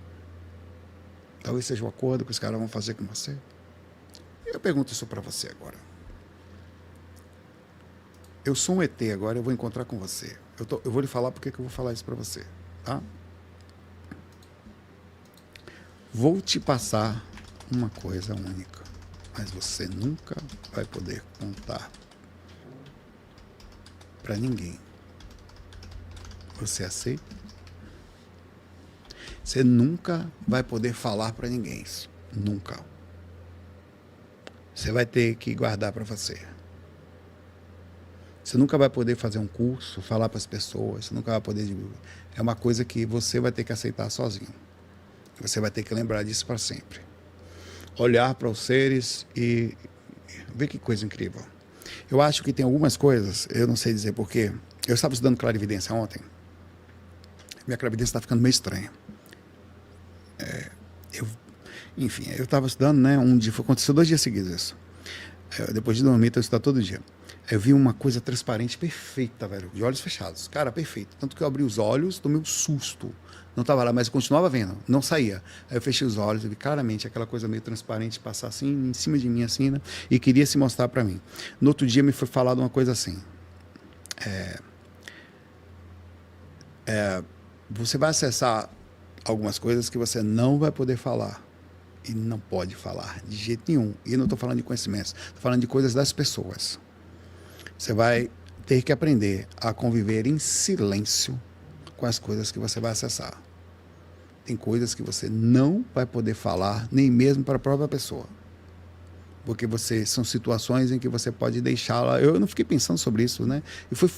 talvez seja um acordo que os caras vão fazer com você. Eu pergunto isso para você agora. Eu sou um ET agora, eu vou encontrar com você. Eu vou lhe falar porque que eu vou falar isso para você, tá? Vou te passar uma coisa única. mas você nunca vai poder contar para ninguém. Você aceita? Você nunca vai poder falar para ninguém isso. Nunca. Você vai ter que guardar para você. Você nunca vai poder fazer um curso, falar para as pessoas, você nunca vai poder... É uma coisa que você vai ter que aceitar sozinho. Você vai ter que lembrar disso para sempre. Olhar para os seres e ver que coisa incrível. Eu acho que tem algumas coisas, eu não sei dizer porquê. Eu estava estudando clarividência ontem. Minha clarividência está ficando meio estranha. Enfim, eu estava estudando, né? Aconteceu 2 dias seguidos isso. Depois de dormir, eu estudava todo dia. Eu vi uma coisa transparente perfeita, velho, de olhos fechados. Cara, perfeito. Tanto que eu abri os olhos, tomei um susto. Não estava lá, mas eu continuava vendo, não saía. Aí eu fechei os olhos e vi claramente aquela coisa meio transparente passar assim, em cima de mim, assim, né? E queria se mostrar para mim. No outro dia me foi falado uma coisa assim. Você vai acessar algumas coisas que você não vai poder falar. E não pode falar de jeito nenhum. E não estou falando de conhecimentos, estou falando de coisas das pessoas. Você vai ter que aprender a conviver em silêncio com as coisas que você vai acessar. Tem coisas que você não vai poder falar, nem mesmo para a própria pessoa. Porque são situações em que você pode deixá-la... Eu não fiquei pensando sobre isso, né? E foi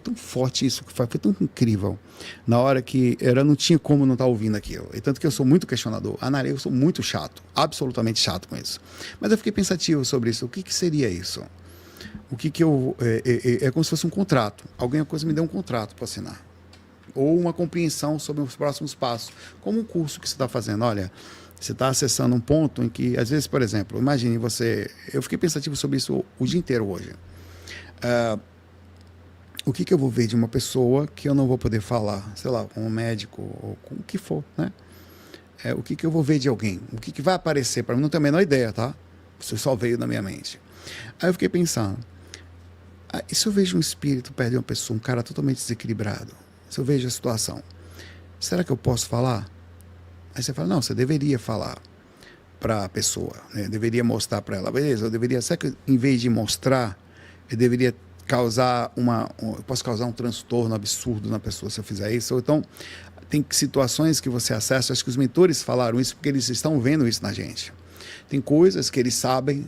tão forte isso, foi tão incrível. Na hora que eu não tinha como não estar ouvindo aquilo. E tanto que eu sou muito questionador. Eu sou muito chato, absolutamente chato com isso. Mas eu fiquei pensativo sobre isso. O que seria isso? É como se fosse um contrato. Alguma coisa me deu um contrato para assinar. Ou uma compreensão sobre os próximos passos. Como um curso que você está fazendo. Olha, você está acessando um ponto em que, às vezes, por exemplo, imagine você... Eu fiquei pensativo sobre isso o dia inteiro hoje. O que eu vou ver de uma pessoa que eu não vou poder falar? Sei lá, com um médico ou com o que for, né? O que eu vou ver de alguém? O que vai aparecer para mim? Não tenho a menor ideia, tá? Isso só veio na minha mente. Aí eu fiquei pensando, e se eu vejo um espírito perto de uma pessoa, um cara totalmente desequilibrado? Se eu vejo a situação, será que eu posso falar? Aí você fala, não, você deveria falar para a pessoa, né? Deveria mostrar para ela, beleza, eu deveria, será que em vez de mostrar, eu deveria causar eu posso causar um transtorno absurdo na pessoa se eu fizer isso? Ou então, tem situações que você acessa, acho que os mentores falaram isso porque eles estão vendo isso na gente. Tem coisas que eles sabem,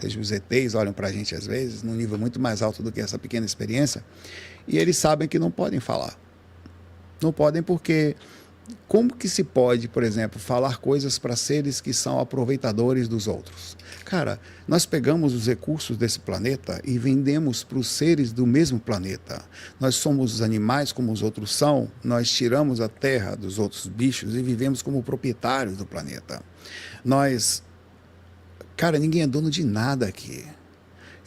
os ETs olham para a gente às vezes, num nível muito mais alto do que essa pequena experiência, e eles sabem que não podem falar. Não podem porque... Como que se pode, por exemplo, falar coisas para seres que são aproveitadores dos outros? Cara, nós pegamos os recursos desse planeta e vendemos para os seres do mesmo planeta. Nós somos os animais como os outros são, nós tiramos a terra dos outros bichos e vivemos como proprietários do planeta. Cara, ninguém é dono de nada aqui.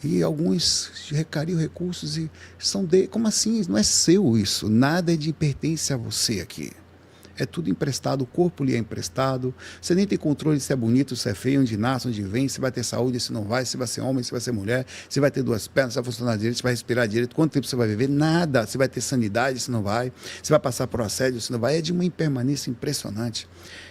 E alguns recariam recursos e são como assim? Não é seu isso, nada pertence a você aqui. É tudo emprestado, o corpo lhe é emprestado, você nem tem controle se é bonito, se é feio, onde nasce, onde vem, se vai ter saúde, se não vai, se vai ser homem, se vai ser mulher, se vai ter 2 pernas, se vai funcionar direito, se vai respirar direito, quanto tempo você vai viver, nada, se vai ter sanidade, se não vai, se vai passar por assédio, se não vai, é de uma impermanência impressionante.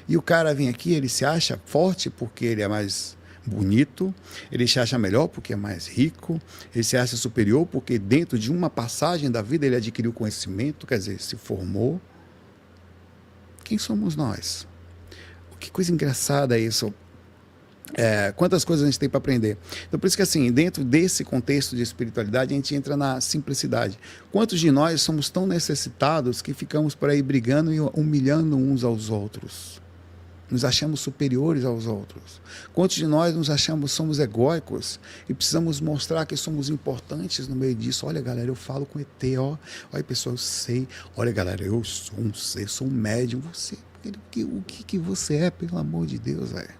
E o cara vem aqui, ele se acha forte porque ele é mais bonito, ele se acha melhor porque é mais rico, ele se acha superior porque dentro de uma passagem da vida ele adquiriu conhecimento, quer dizer, se formou. Quem somos nós? Que coisa engraçada isso. Quantas coisas a gente tem para aprender. Então, por isso que, assim, dentro desse contexto de espiritualidade, a gente entra na simplicidade. Quantos de nós somos tão necessitados que ficamos por aí brigando e humilhando uns aos outros? Nos achamos superiores aos outros. Quantos de nós somos egóicos e precisamos mostrar que somos importantes no meio disso? Olha, galera, eu falo com ET, ó. Olha, pessoal, eu sei. Olha, galera, eu sou um ser, sou um médium. Você, o que você é, pelo amor de Deus, velho?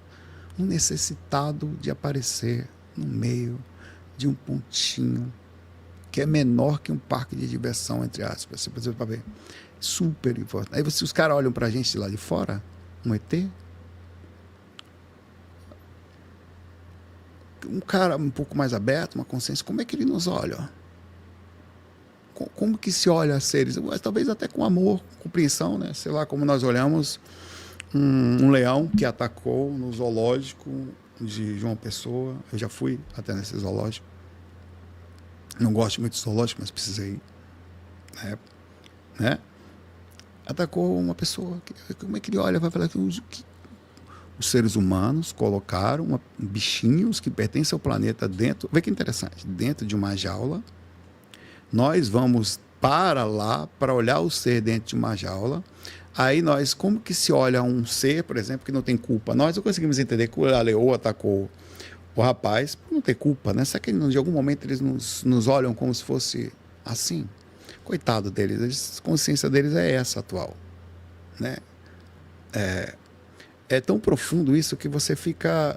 Um necessitado de aparecer no meio de um pontinho que é menor que um parque de diversão, entre aspas. Você precisa ver. Super importante. Aí os caras olham pra gente de lá de fora, um ET, um cara um pouco mais aberto, uma consciência, como é que ele nos olha? Como que se olha a seres? Talvez até com amor, compreensão, né? Sei lá, como nós olhamos um leão que atacou no zoológico de João Pessoa. Eu já fui até nesse zoológico. Não gosto muito de zoológico, mas precisei ir na época, né? Atacou uma pessoa. Como é que ele olha? Vai falar que os seres humanos colocaram bichinhos que pertencem ao planeta dentro. Vê que interessante. Dentro de uma jaula. Nós vamos para lá para olhar o ser dentro de uma jaula. Aí nós, como que se olha um ser, por exemplo, que não tem culpa? Nós não conseguimos entender que a leoa atacou o rapaz por não ter culpa, né? Será que de algum momento eles nos olham como se fosse assim? Coitado deles, a consciência deles é essa atual, né? É tão profundo isso que você fica...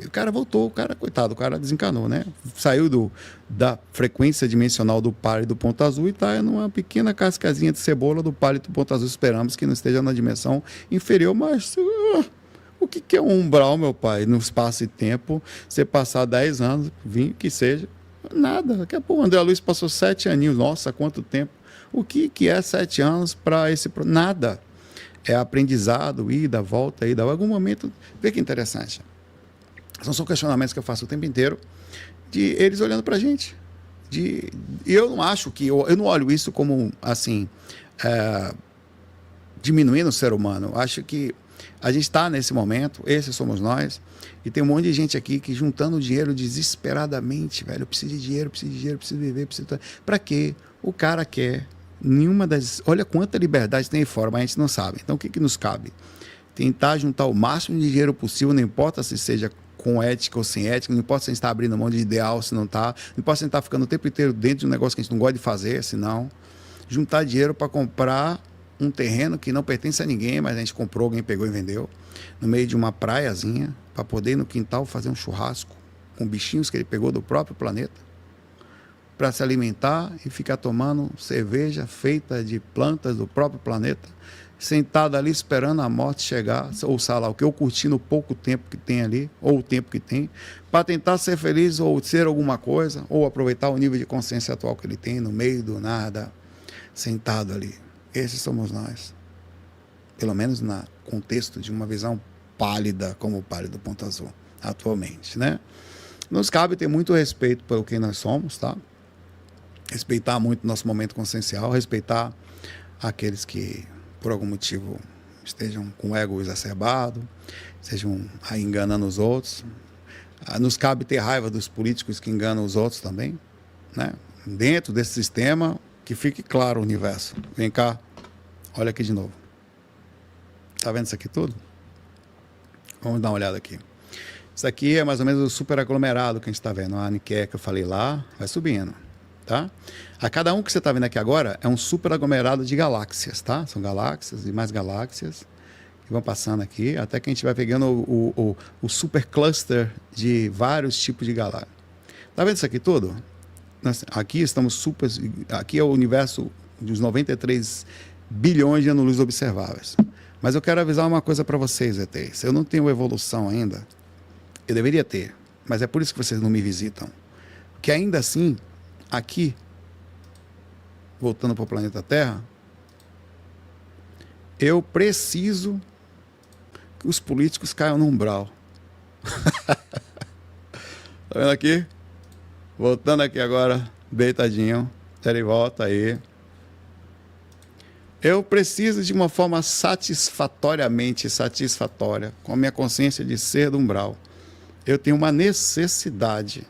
o cara voltou, coitado, o cara desencanou, né? Saiu da frequência dimensional do pálido ponto azul e está numa pequena cascazinha de cebola do pálido ponto azul. Esperamos que não esteja na dimensão inferior, mas... o que é um umbral, meu pai? No espaço e tempo, você passar 10 anos, 20, que seja, nada. Daqui a pouco o André Luiz passou 7 aninhos. Nossa, quanto tempo. O que é 7 anos para esse... Nada. É aprendizado, ida, volta, ida. Em algum momento, vê que interessante. São questionamentos que eu faço o tempo inteiro, de eles olhando para a gente. E eu não acho que... Eu não olho isso como, assim, diminuindo o ser humano. Eu acho que a gente está nesse momento, esses somos nós, e tem um monte de gente aqui que juntando dinheiro desesperadamente, velho, eu preciso de dinheiro, preciso viver, Para quê? O cara quer nenhuma das... Olha quanta liberdade tem aí fora, mas a gente não sabe. Então o que nos cabe? Tentar juntar o máximo de dinheiro possível, não importa se seja com ética ou sem ética, não importa se a gente está abrindo mão de ideal, se não está, não importa se a gente está ficando o tempo inteiro dentro de um negócio que a gente não gosta de fazer, senão juntar dinheiro para comprar um terreno que não pertence a ninguém, mas a gente comprou, alguém pegou e vendeu, no meio de uma praiazinha, para poder ir no quintal fazer um churrasco com bichinhos que ele pegou do próprio planeta, para se alimentar e ficar tomando cerveja feita de plantas do próprio planeta, sentado ali esperando a morte chegar, ou sei lá o que, ou curtindo o pouco tempo que tem ali, ou o tempo que tem, para tentar ser feliz ou ser alguma coisa, ou aproveitar o nível de consciência atual que ele tem, no meio do nada, sentado ali. Esses somos nós. Pelo menos no contexto de uma visão pálida, como o pálido ponto azul, atualmente, né? Nos cabe ter muito respeito pelo que nós somos, tá? Respeitar muito o nosso momento consciencial, respeitar aqueles que, por algum motivo, estejam com o ego exacerbado, estejam aí enganando os outros. Nos cabe ter raiva dos políticos que enganam os outros também, né? Dentro desse sistema, que fique claro o universo. Vem cá, olha aqui de novo. Tá vendo isso aqui tudo? Vamos dar uma olhada aqui. Isso aqui é mais ou menos o super aglomerado que a gente está vendo. A Aniké que eu falei lá, vai subindo. Tá? A cada um que você está vendo aqui agora é um super aglomerado de galáxias, tá? São galáxias e mais galáxias que vão passando aqui, até que a gente vai pegando o super cluster de vários tipos de galáxias. Tá vendo isso aqui tudo? Aqui estamos super... Aqui é o universo dos 93 bilhões de anos-luz observáveis. Mas eu quero avisar uma coisa para vocês, ETs. Eu não tenho evolução ainda. Eu deveria ter, mas é por isso que vocês não me visitam. Porque ainda assim... Aqui, voltando para o planeta Terra, eu preciso que os políticos caiam no umbral. Tá vendo aqui? Voltando aqui agora, deitadinho, ele volta aí. Eu preciso de uma forma satisfatoriamente satisfatória, com a minha consciência de ser do umbral. Eu tenho uma necessidade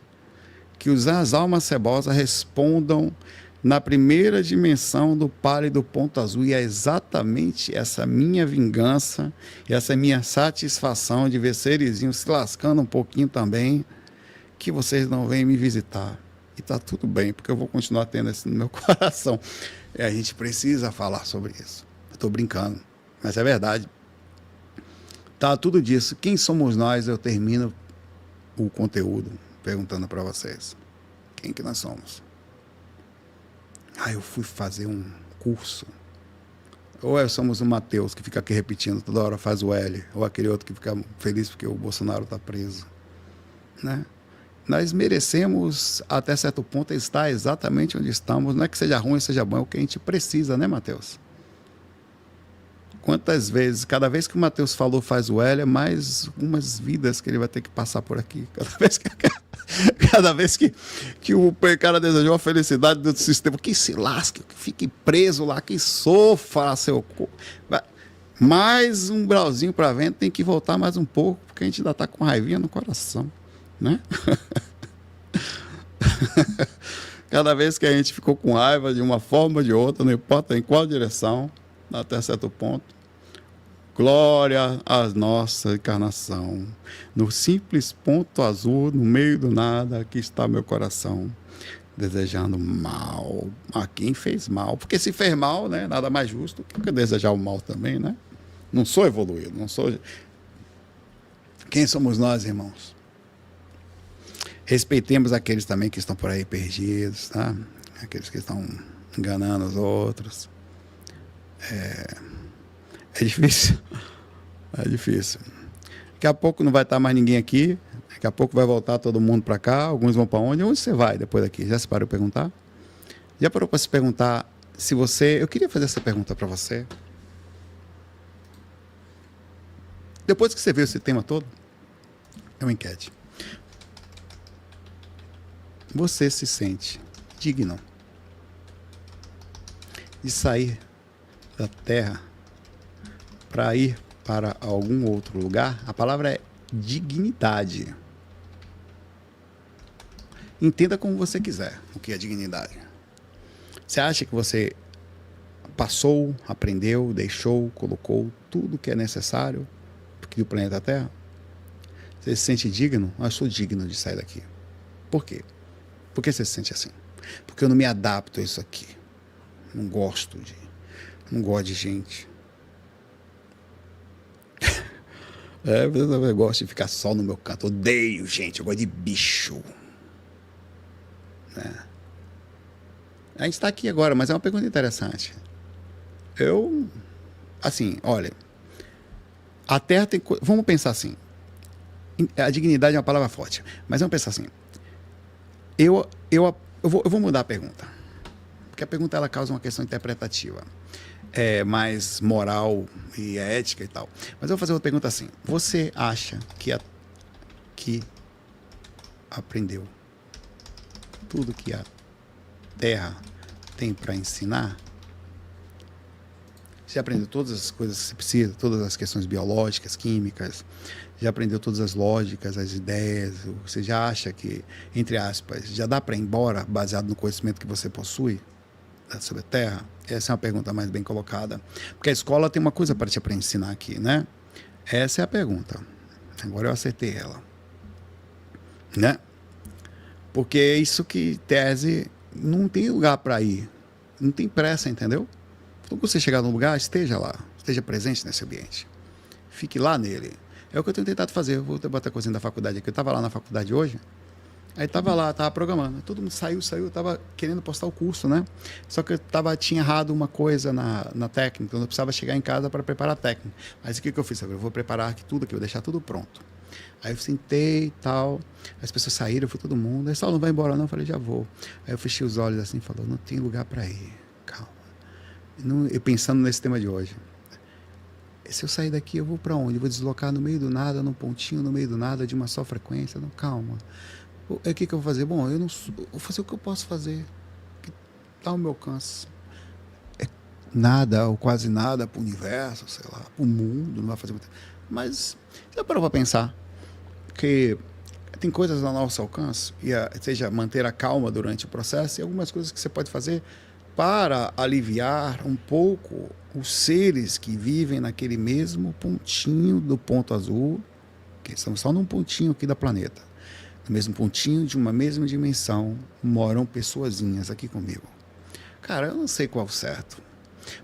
que as almas cebosas respondam na primeira dimensão do pálido ponto azul. E é exatamente essa minha vingança, essa minha satisfação de ver serizinhos se lascando um pouquinho também, que vocês não vêm me visitar. E está tudo bem, porque eu vou continuar tendo isso no meu coração. E a gente precisa falar sobre isso. Eu estou brincando, mas é verdade. Tá tudo disso. Quem somos nós? Eu termino o conteúdo perguntando para vocês, quem que nós somos? Eu fui fazer um curso. Ou somos o Mateus, que fica aqui repetindo toda hora, faz o L, ou aquele outro que fica feliz porque o Bolsonaro está preso, né? Nós merecemos, até certo ponto, estar exatamente onde estamos. Não é que seja ruim ou seja bom, é o que a gente precisa, né, Mateus? Quantas vezes, cada vez que o Mateus falou faz o L, é mais umas vidas que ele vai ter que passar por aqui. Cada vez que o cara desejou a felicidade do sistema, que se lasque, que fique preso lá, que sofra seu corpo. Mais um brauzinho para vento, tem que voltar mais um pouco, porque a gente ainda está com raivinha no coração, né? Cada vez que a gente ficou com raiva de uma forma ou de outra, não importa em qual direção, até certo ponto, glória à nossa encarnação. No simples ponto azul, no meio do nada, aqui está meu coração, desejando mal a quem fez mal. Porque se fez mal, né, nada mais justo que desejar o mal também, né? Não sou evoluído, não sou... Quem somos nós, irmãos? Respeitemos aqueles também que estão por aí perdidos, tá? Aqueles que estão enganando os outros. É difícil. É difícil. Daqui a pouco não vai estar mais ninguém aqui. Daqui a pouco vai voltar todo mundo para cá. Alguns vão para onde? Onde você vai depois daqui? Já se parou para perguntar? Já parou para se perguntar se você... Eu queria fazer essa pergunta para você. Depois que você viu esse tema todo, é uma enquete. Você se sente digno de sair da Terra para ir para algum outro lugar? A palavra é dignidade. Entenda como você quiser o que é dignidade. Você acha que você passou, aprendeu, deixou, colocou tudo que é necessário para o planeta Terra? Você se sente digno? Eu sou digno de sair daqui. Por quê? Por que você se sente assim? Porque eu não me adapto a isso aqui. Não gosto de gente. Eu gosto de ficar só no meu canto. Odeio gente, eu gosto de bicho. A gente está aqui agora, mas é uma pergunta interessante. Olha, a Terra tem... Vamos pensar assim. A dignidade é uma palavra forte, mas vamos pensar assim. Eu vou mudar a pergunta, porque a pergunta ela causa uma questão interpretativa, mais moral e ética e tal. Mas eu vou fazer uma pergunta assim: você acha que aprendeu tudo que a Terra tem para ensinar? Você aprendeu todas as coisas que você precisa, todas as questões biológicas, químicas, já aprendeu todas as lógicas, as ideias, você já acha que, entre aspas, já dá para ir embora baseado no conhecimento que você possui sobre a Terra? Essa é uma pergunta mais bem colocada, porque a escola tem uma coisa para te ensinar aqui, né? Essa é a pergunta. Agora eu acertei ela, né? Porque é isso que tese não tem lugar para ir, não tem pressa, entendeu? Então, quando você chegar num lugar, esteja lá, esteja presente nesse ambiente, fique lá nele. É o que eu tenho tentado fazer. Eu vou botar a coisinha da faculdade aqui. Eu estava lá na faculdade hoje, aí estava programando. Todo mundo saiu, eu estava querendo postar o curso, né? Só que tinha errado uma coisa na técnica, então eu precisava chegar em casa para preparar a técnica. Mas o que eu fiz? Eu vou preparar aqui tudo, vou deixar tudo pronto. Aí eu sentei e tal, as pessoas saíram, foi todo mundo. Aí só não vai embora não, eu falei, já vou. Aí eu fechei os olhos assim, falou, não tem lugar para ir, calma. Eu pensando nesse tema de hoje. Se eu sair daqui, eu vou para onde? Eu vou deslocar no meio do nada, num pontinho no meio do nada, de uma só frequência? Não, calma. O que eu vou fazer? Bom, eu vou fazer o que eu posso fazer, que está ao meu alcance. Nada ou quase nada para o universo, sei lá, para o mundo, não vai fazer muito. Mas já parou para pensar que tem coisas ao nosso alcance, seja manter a calma durante o processo, e algumas coisas que você pode fazer para aliviar um pouco os seres que vivem naquele mesmo pontinho do ponto azul, que estamos só num pontinho aqui da planeta, no mesmo pontinho de uma mesma dimensão, moram pessoazinhas aqui comigo. Cara, eu não sei qual é o certo,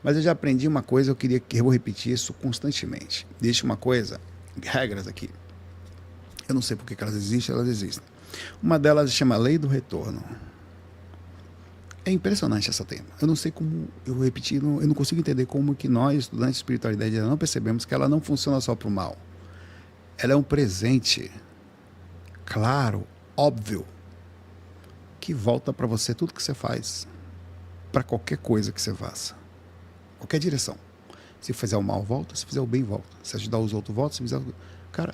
mas eu já aprendi uma coisa, eu vou repetir isso constantemente. Deixa uma coisa, regras aqui. Eu não sei por que elas existem. Uma delas se chama Lei do Retorno. É impressionante essa tema. Eu não sei como, eu vou repetir, eu não consigo entender como que nós, estudantes de espiritualidade, não percebemos que ela não funciona só para o mal. Ela é um presente, claro, óbvio, que volta para você tudo que você faz, para qualquer coisa que você faça, qualquer direção. Se fizer o mal, volta. Se fizer o bem, volta. Se ajudar os outros, volta. Se fizer... Cara,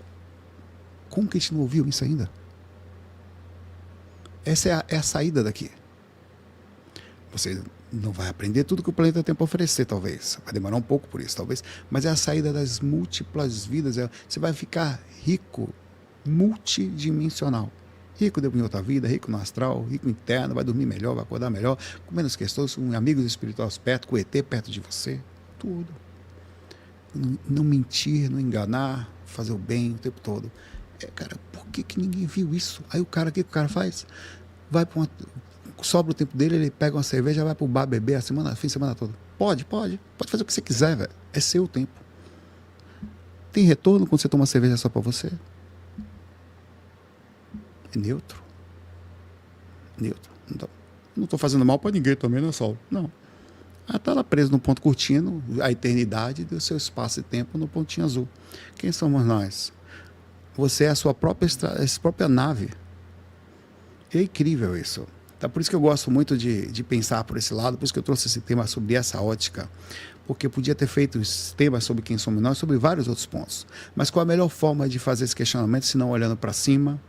como que a gente não ouviu isso ainda? Essa é a saída daqui. Você não vai aprender tudo que o planeta tem para oferecer, talvez. Vai demorar um pouco por isso, talvez. Mas é a saída das múltiplas vidas. Você vai ficar rico, multidimensional. Rico em outra vida, rico no astral, rico interno, vai dormir melhor, vai acordar melhor, com menos questões, com amigos espirituais perto, com o ET perto de você. Tudo. Não mentir, não enganar, fazer o bem o tempo todo. Cara, por que ninguém viu isso? Aí o que o cara faz? Vai para sobra o tempo dele, ele pega uma cerveja, vai pro bar beber fim de semana toda. Pode fazer o que você quiser, velho. É seu tempo. Tem retorno quando você toma uma cerveja só para você? É neutro. Não estou fazendo mal para ninguém também, né, Saulo? Não. Está lá preso no ponto curtindo a eternidade do seu espaço e tempo no pontinho azul. Quem somos nós? Você é a sua própria nave. É incrível isso. Tá? Por isso que eu gosto muito de pensar por esse lado, por isso que eu trouxe esse tema sobre essa ótica, porque eu podia ter feito esse tema sobre quem somos nós, sobre vários outros pontos. Mas qual a melhor forma de fazer esse questionamento, se não olhando para cima,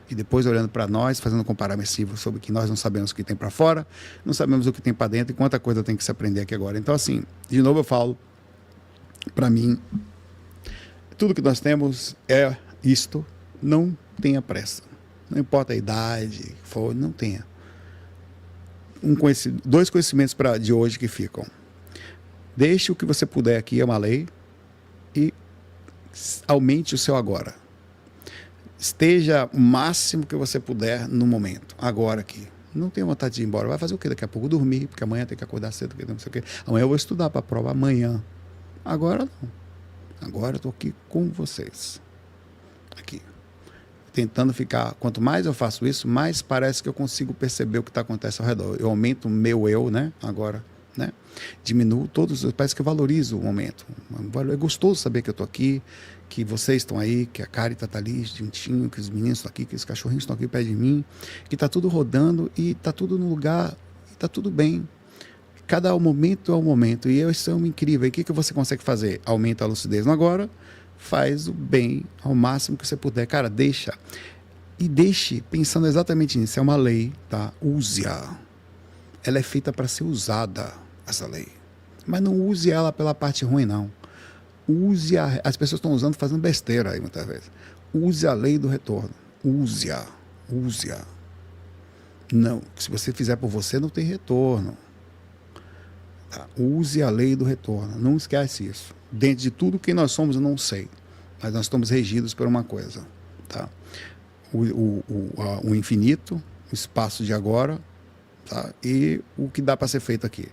e depois olhando para nós, fazendo um comparativo sobre que nós não sabemos o que tem para fora, não sabemos o que tem para dentro e quanta coisa tem que se aprender aqui agora. Então, assim, de novo eu falo, para mim, tudo que nós temos é isto, não tenha pressa. Não importa a idade, não tenha. Dois conhecimentos de hoje que ficam. Deixe o que você puder aqui, é uma lei, e aumente o seu agora. Esteja o máximo que você puder no momento, agora aqui. Não tenha vontade de ir embora. Vai fazer o quê? Daqui a pouco dormir, porque amanhã tem que acordar cedo, não sei o quê. Amanhã eu vou estudar para a prova, amanhã. Agora não. Agora eu estou aqui com vocês. Aqui. Tentando ficar... Quanto mais eu faço isso, mais parece que eu consigo perceber o que está acontecendo ao redor. Eu aumento o meu eu, né? Agora, né? Diminuo todos... Parece que eu valorizo o momento. É gostoso saber que eu estou aqui, que vocês estão aí, que a Carita está ali, juntinho, que os meninos estão aqui, que os cachorrinhos estão aqui perto de mim, que está tudo rodando e está tudo no lugar, e está tudo bem. Cada momento é um momento, e isso é incrível. E o que você consegue fazer? Aumenta a lucidez no agora, faz o bem ao máximo que você puder. Cara, deixa. E deixe pensando exatamente nisso. É uma lei, tá? Use-a. Ela é feita para ser usada, essa lei. Mas não use ela pela parte ruim, não. Use-a. As pessoas estão usando, fazendo besteira aí muitas vezes. Use a lei do retorno. Use-a. Use-a. Não. Se você fizer por você, não tem retorno. Tá? Use a lei do retorno. Não esquece isso. Dentro de tudo que nós somos, eu não sei. Mas nós estamos regidos por uma coisa. Tá? O infinito, o espaço de agora, tá? E o que dá para ser feito aqui.